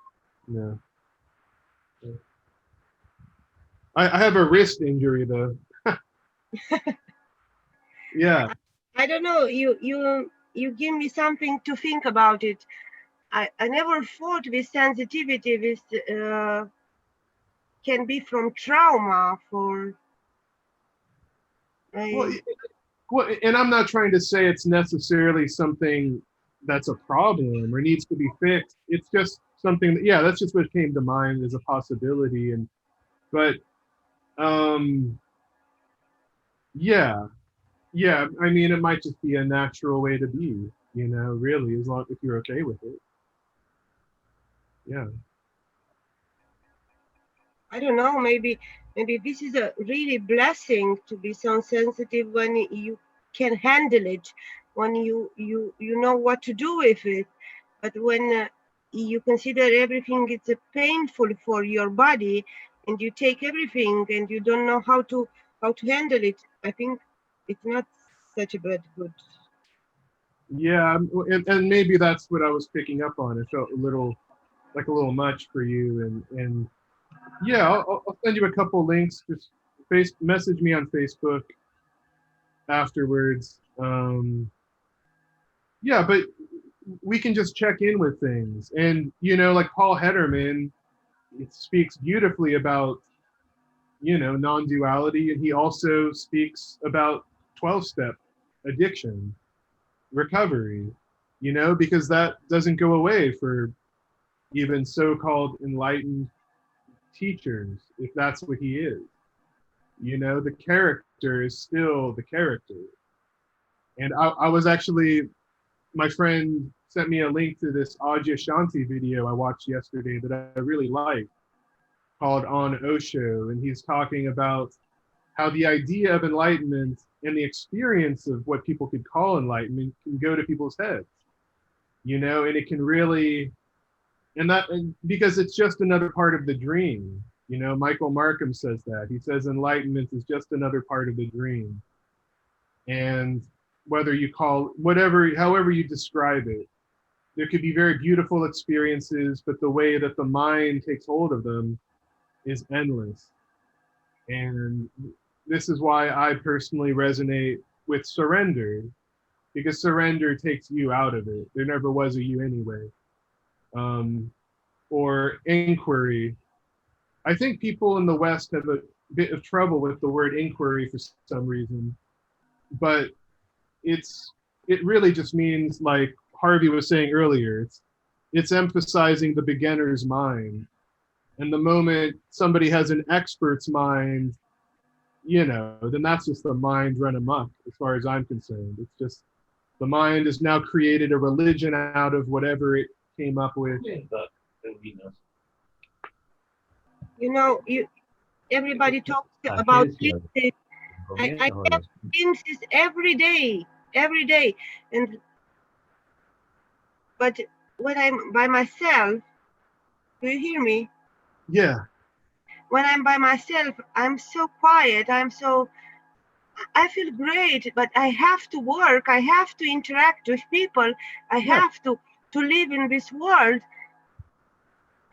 No. I have a wrist injury though. Yeah. I don't know. You give me something to think about it. I never thought with sensitivity with can be from trauma for. Well, and I'm not trying to say it's necessarily something that's a problem or needs to be fixed. It's just something that, yeah, that's just what came to mind as a possibility. And but yeah, I mean, it might just be a natural way to be, you know, really, as long if you're okay with it. Yeah. I don't know, maybe this is a really blessing to be so sensitive when you can handle it, when you know what to do with it. But when you consider everything it's painful for your body, and you take everything and you don't know how to handle it, I think it's not such a bad good. Yeah, and maybe that's what I was picking up on. It felt a little much for you, and yeah, I'll send you a couple links. Just message me on Facebook afterwards. Yeah, but we can just check in with things, and you know, like Paul Hedderman, it speaks beautifully about, you know, non-duality, and he also speaks about 12-step addiction recovery, you know, because that doesn't go away for even so-called enlightened teachers, if that's what he is. You know, the character is still the character. And I was actually, my friend sent me a link to this adyashanti video I watched yesterday that I really liked, called On Osho, and he's talking about how the idea of enlightenment and the experience of what people could call enlightenment can go to people's heads, you know, and it can really, and because it's just another part of the dream. You know, Michael Markham says that. He says enlightenment is just another part of the dream. And whether you call however you describe it, there could be very beautiful experiences, but the way that the mind takes hold of them is endless. And this is why I personally resonate with surrender, because surrender takes you out of it. There never was a you anyway. Or inquiry. I think people in the West have a bit of trouble with the word inquiry for some reason, but it really just means, like Harvey was saying earlier, it's emphasizing the beginner's mind. And the moment somebody has an expert's mind, you know, then that's just the mind run amok, as far as I'm concerned. It's just the mind has now created a religion out of whatever it came up with. You know, everybody talks about glimpses. I have glimpses every day, and but when I'm by myself, do you hear me? Yeah. When I'm by myself, I'm so quiet. I feel great, but I have to work. I have to interact with people. I have to live in this world,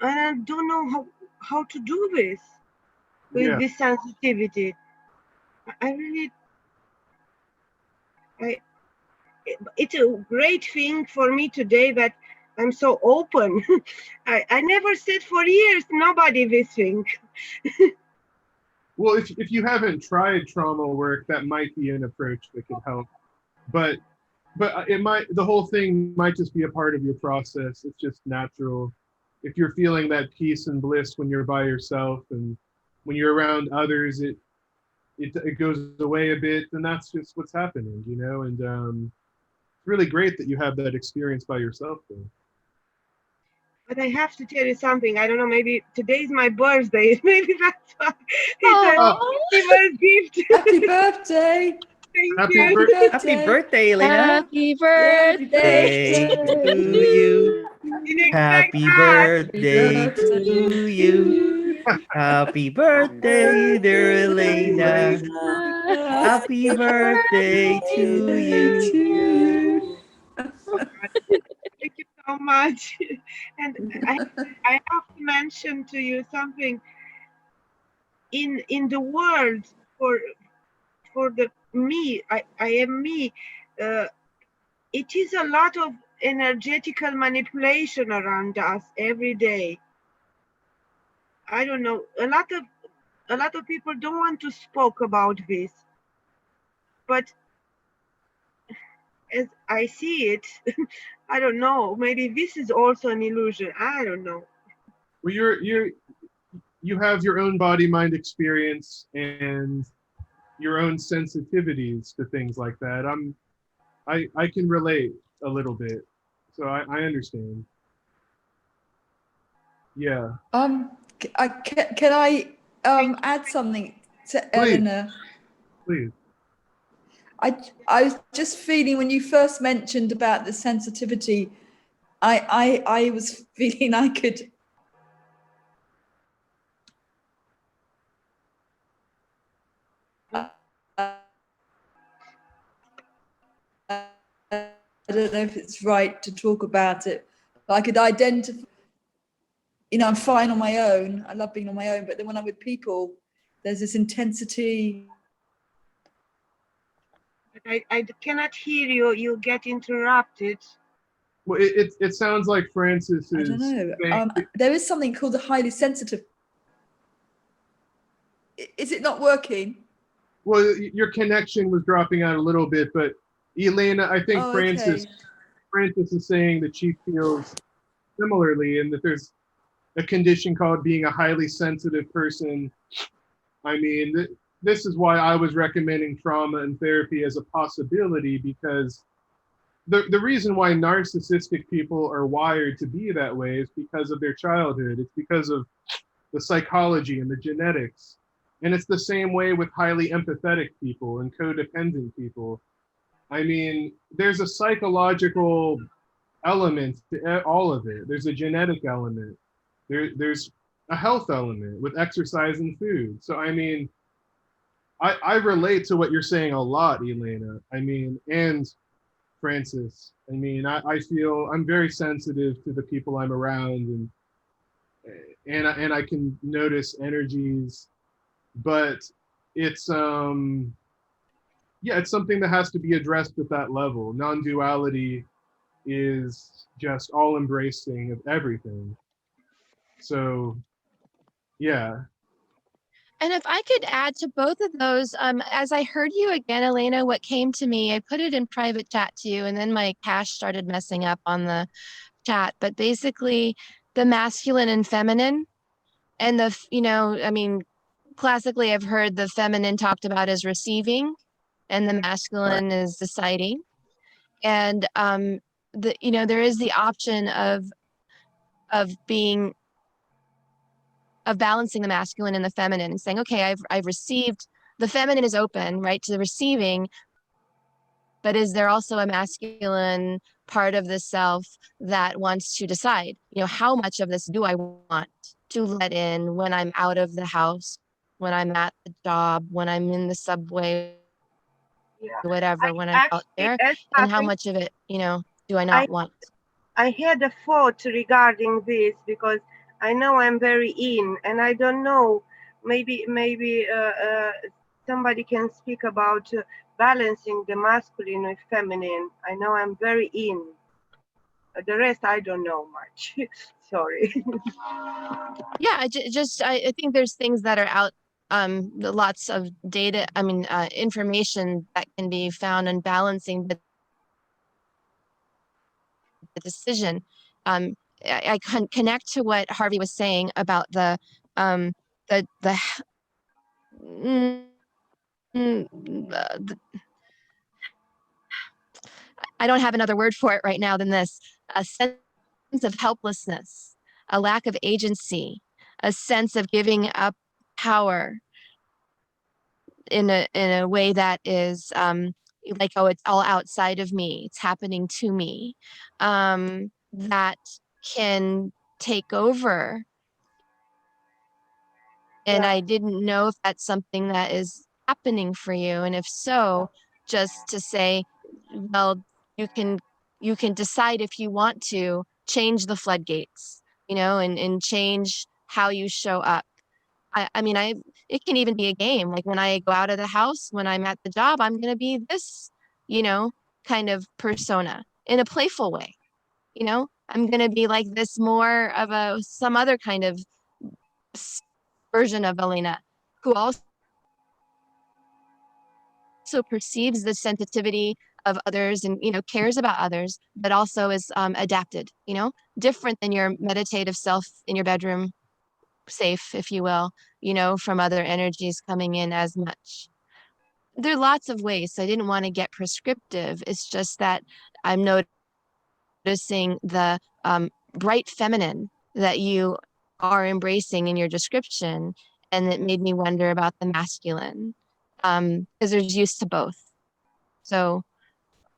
and I don't know how to do this with this sensitivity. It's a great thing for me today that I'm so open. I never said for years, nobody this thing. Well, if you haven't tried trauma work, that might be an approach that could help. But it might, the whole thing might just be a part of your process. It's just natural. If you're feeling that peace and bliss when you're by yourself, and when you're around others, it goes away a bit, and that's just what's happening, you know. And it's really great that you have that experience by yourself, though. But I have to tell you something. I don't know, maybe today's my birthday. Maybe that's why. It's a gift. Happy birthday. Thank you. Happy birthday, Elena. Happy birthday to you. Happy birthday to you. Happy birthday, dear Elena. Happy birthday to you. Thank you so much. And I have to mention to you something. In the world, for the me, I am me. It is a lot of energetical manipulation around us every day. I don't know. A lot of people don't want to speak about this, but as I see it, I don't know. Maybe this is also an illusion. I don't know. Well, you have your own body-mind experience and your own sensitivities to things like that. I can relate a little bit, so I understand. Yeah. Can I add something to Eleanor? Please. I was just feeling when you first mentioned about the sensitivity, I was feeling I could. I don't know if it's right to talk about it, but I could identify, you know, I'm fine on my own. I love being on my own, but then when I'm with people, there's this intensity. I cannot hear you. You get interrupted. Well, it sounds like Francis is. I don't know. There is something called the highly sensitive. Is it not working? Well, your connection was dropping out a little bit, but Elena, I think Francis is saying that she feels similarly, and that there's a condition called being a highly sensitive person. I mean, this is why I was recommending trauma and therapy as a possibility, because the reason why narcissistic people are wired to be that way is because of their childhood. It's because of the psychology and the genetics. And it's the same way with highly empathetic people and codependent people. I mean, there's a psychological element to all of it. There's a genetic element. There's a health element with exercise and food. So, I mean, I relate to what you're saying a lot, Elena. I mean, and Francis. I mean, I feel I'm very sensitive to the people I'm around, and I can notice energies, but it's yeah, it's something that has to be addressed at that level. Non-duality is just all embracing of everything. So, yeah. And if I could add to both of those, as I heard you again, Elena, what came to me, I put it in private chat to you, and then my cache started messing up on the chat. But basically, the masculine and feminine, and the, you know, I mean, classically, I've heard the feminine talked about as receiving, and the masculine is deciding. And you know, there is the option of being, of balancing the masculine and the feminine, and saying, okay, I've received, the feminine is open, right, to the receiving, but is there also a masculine part of the self that wants to decide, you know, how much of this do I want to let in when I'm out of the house, when I'm at the job, when I'm in the subway, whatever, when I'm out there, and how much of it, you know, do I not want? I had a thought regarding this, because I know I'm very in, and I don't know, maybe somebody can speak about balancing the masculine with feminine. I know I'm very in. The rest I don't know much. Sorry. Yeah, I think there's things that are out, lots of data, information that can be found on balancing the decision. I can connect to what Harvey was saying about the mm, I don't have another word for it right now than this: a sense of helplessness, a lack of agency, a sense of giving up power in a way that is like, oh, it's all outside of me, it's happening to me, that can take over. And I didn't know if that's something that is happening for you, and if so, just to say, well, you can decide if you want to change the floodgates, and change how you show up. It can even be a game. Like when I go out of the house, when I'm at the job, I'm going to be this, kind of persona in a playful way. I'm going to be like this, more of some other kind of version of Elena, who also perceives the sensitivity of others and, cares about others, but also is adapted, different than your meditative self in your bedroom, safe, if you will, from other energies coming in as much. There are lots of ways, so I didn't want to get prescriptive. It's just that I'm noticing the bright feminine that you are embracing in your description, and it made me wonder about the masculine, because there's use to both. So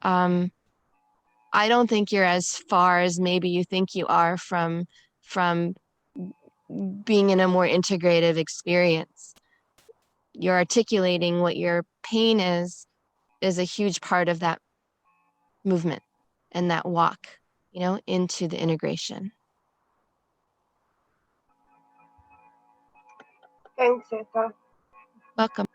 I don't think you're as far as maybe you think you are from being in a more integrative experience. You're articulating what your pain is a huge part of that movement and that walk, into the integration. Thanks, Etta. Welcome.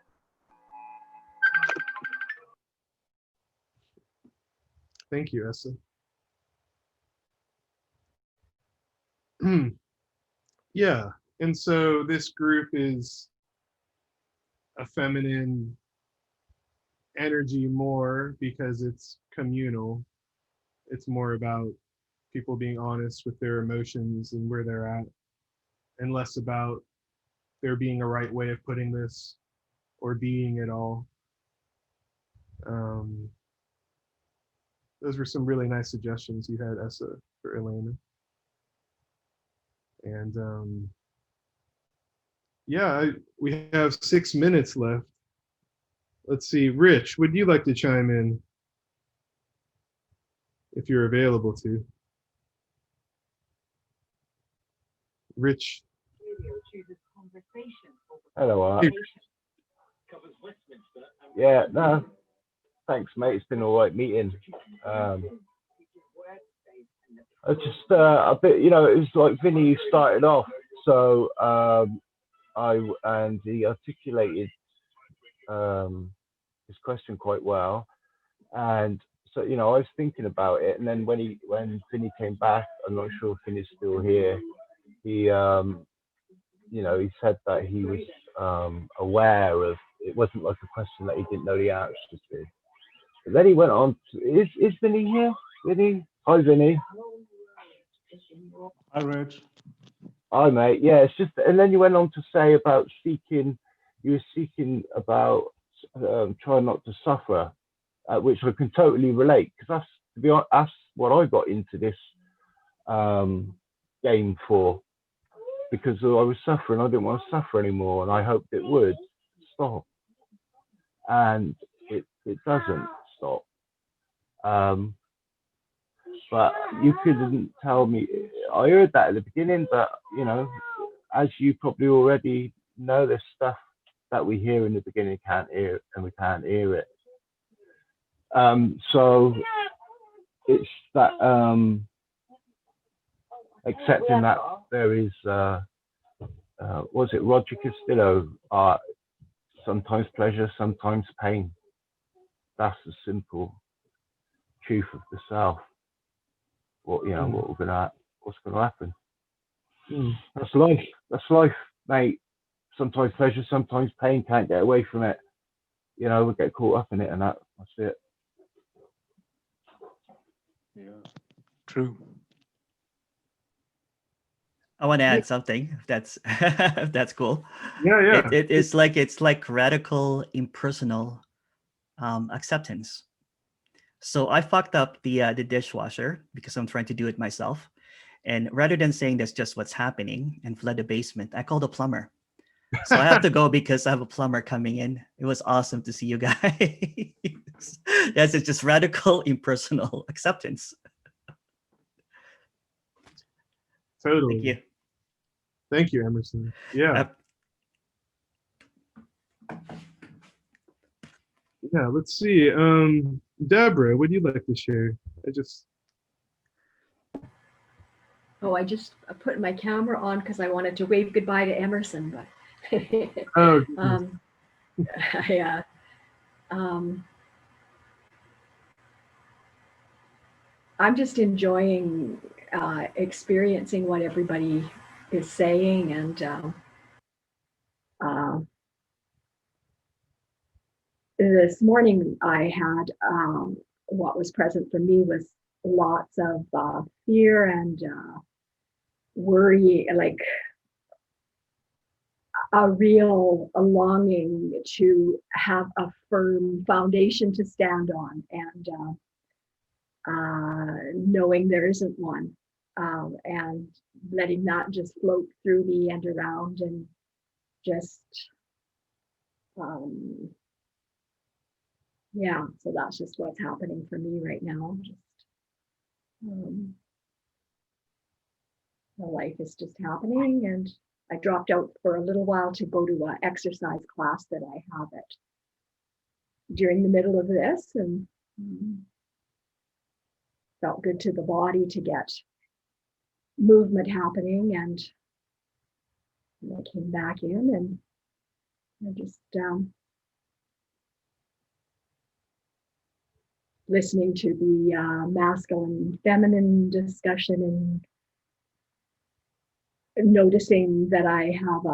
Thank you, Essa. Yeah, and so this group is a feminine energy more because it's communal. It's more about people being honest with their emotions and where they're at, and less about there being a right way of putting this or being at all. Those were some really nice suggestions you had, Essa, for Elena. And yeah, we have 6 minutes left. Let's see, Rich, would you like to chime in if you're available to? Rich. Hello, Art. Yeah, no, thanks, mate. It's been all right meeting. I just a bit, it was like Vinnie started off, so and he articulated his question quite well, and so I was thinking about it, and then when Vinnie came back, I'm not sure if Vinnie's still here. He he said that he was aware of it wasn't like a question that he didn't know the answer to. But then he went on to, is Vinnie here? Vinnie? Hi, Vinnie. Hi, Rich. Hi, mate. Yeah, it's just, and then you went on to say about you were seeking about trying not to suffer, which I can totally relate, because that's what I got into this game for, because I was suffering. I didn't want to suffer anymore, and I hoped it would stop, and it doesn't stop. But you couldn't tell me. I heard that at the beginning, but as you probably already know, there's stuff that we hear in the beginning can't hear, and we can't hear it. So it's that accepting that there is was it Roger Castillo? Sometimes pleasure, sometimes pain. That's the simple truth of the self. what what's gonna happen. That's life. That's life, mate. Sometimes pleasure, sometimes pain. Can't get away from it. We get caught up in it, and that's it. Yeah, true. I want to add something. If that's cool. Yeah. It's like radical impersonal acceptance. So I fucked up the dishwasher because I'm trying to do it myself, and rather than saying that's just what's happening and flood the basement, I called a plumber. So I have to go because I have a plumber coming in. It was awesome to see you guys. Yes, it's just radical impersonal acceptance. Totally. Thank you, Emerson. Yeah. Yeah, let's see. Deborah, would you like to share? I just put my camera on because I wanted to wave goodbye to Emerson, but I'm just enjoying experiencing what everybody is saying, and this morning I had what was present for me was lots of fear and worry, like a real longing to have a firm foundation to stand on, and knowing there isn't one, and letting that just float through me and around, and just yeah, so that's just what's happening for me right now. Just my life is just happening, and I dropped out for a little while to go to an exercise class that I have during the middle of this, and felt good to the body to get movement happening, and I came back in, and I just listening to the masculine feminine discussion, and noticing that I have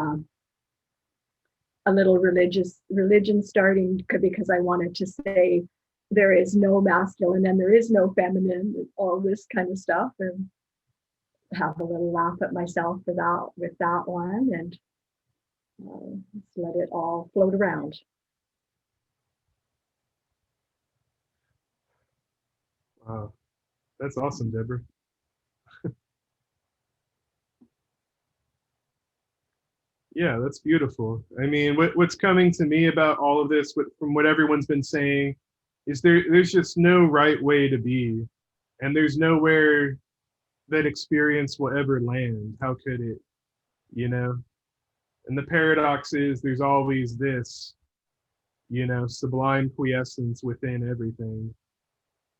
a little religion starting, because I wanted to say there is no masculine and there is no feminine, and all this kind of stuff, and have a little laugh at myself for that, with that one, and just let it all float around. Wow, that's awesome, Deborah. Yeah, that's beautiful. I mean, what's coming to me about all of this, from what everyone's been saying, is there's just no right way to be, and there's nowhere that experience will ever land. How could it, And the paradox is there's always this, sublime quiescence within everything,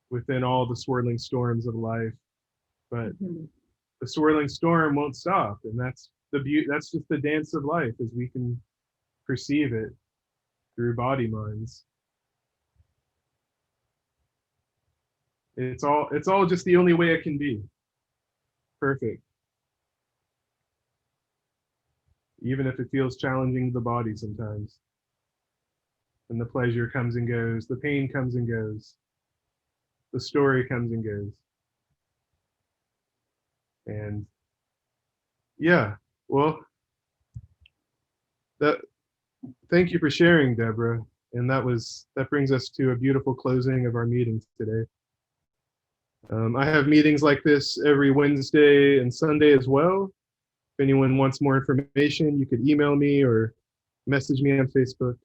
within all the swirling storms of life. But the swirling storm won't stop, and that's that's just the dance of life as we can perceive it through body minds. It's all just the only way it can be. Perfect. Even if it feels challenging to the body sometimes. And the pleasure comes and goes, the pain comes and goes, the story comes and goes. And yeah, well, thank you for sharing, Deborah. And that brings us to a beautiful closing of our meeting today. I have meetings like this every Wednesday and Sunday as well. If anyone wants more information, you could email me or message me on Facebook.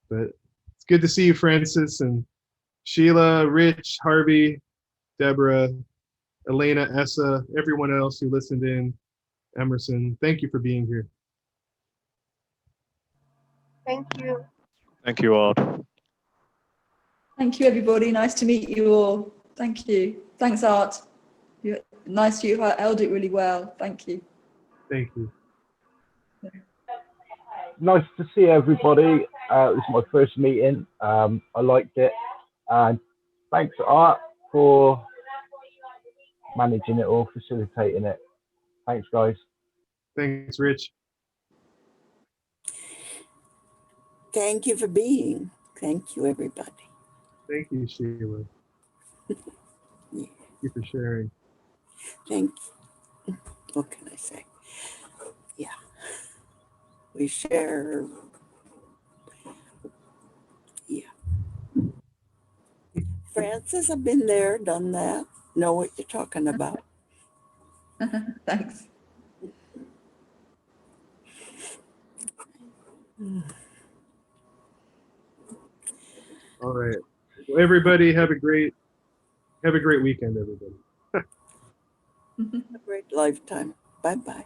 But it's good to see you, Francis, and Sheila, Rich, Harvey, Deborah, Elena, Essa, everyone else who listened in, Emerson. Thank you for being here. Thank you. Thank you all. Thank you, everybody. Nice to meet you all. Thank you. Thanks, Art. Nice you held it really well. Thank you. Thank you. Nice to see everybody. This is my first meeting. I liked it. And thanks, Art, for managing it or facilitating it. Thanks, guys. Thanks, Rich. Thank you for being. Thank you, everybody. Thank you, Sheila. Yeah. Thank you for sharing. Thank you. What can I say? Yeah. We share. Yeah. Francis, I've been there, done that. Know what you're talking about. Thanks. All right. Well, everybody have a great weekend, everybody. A great lifetime. Bye-bye.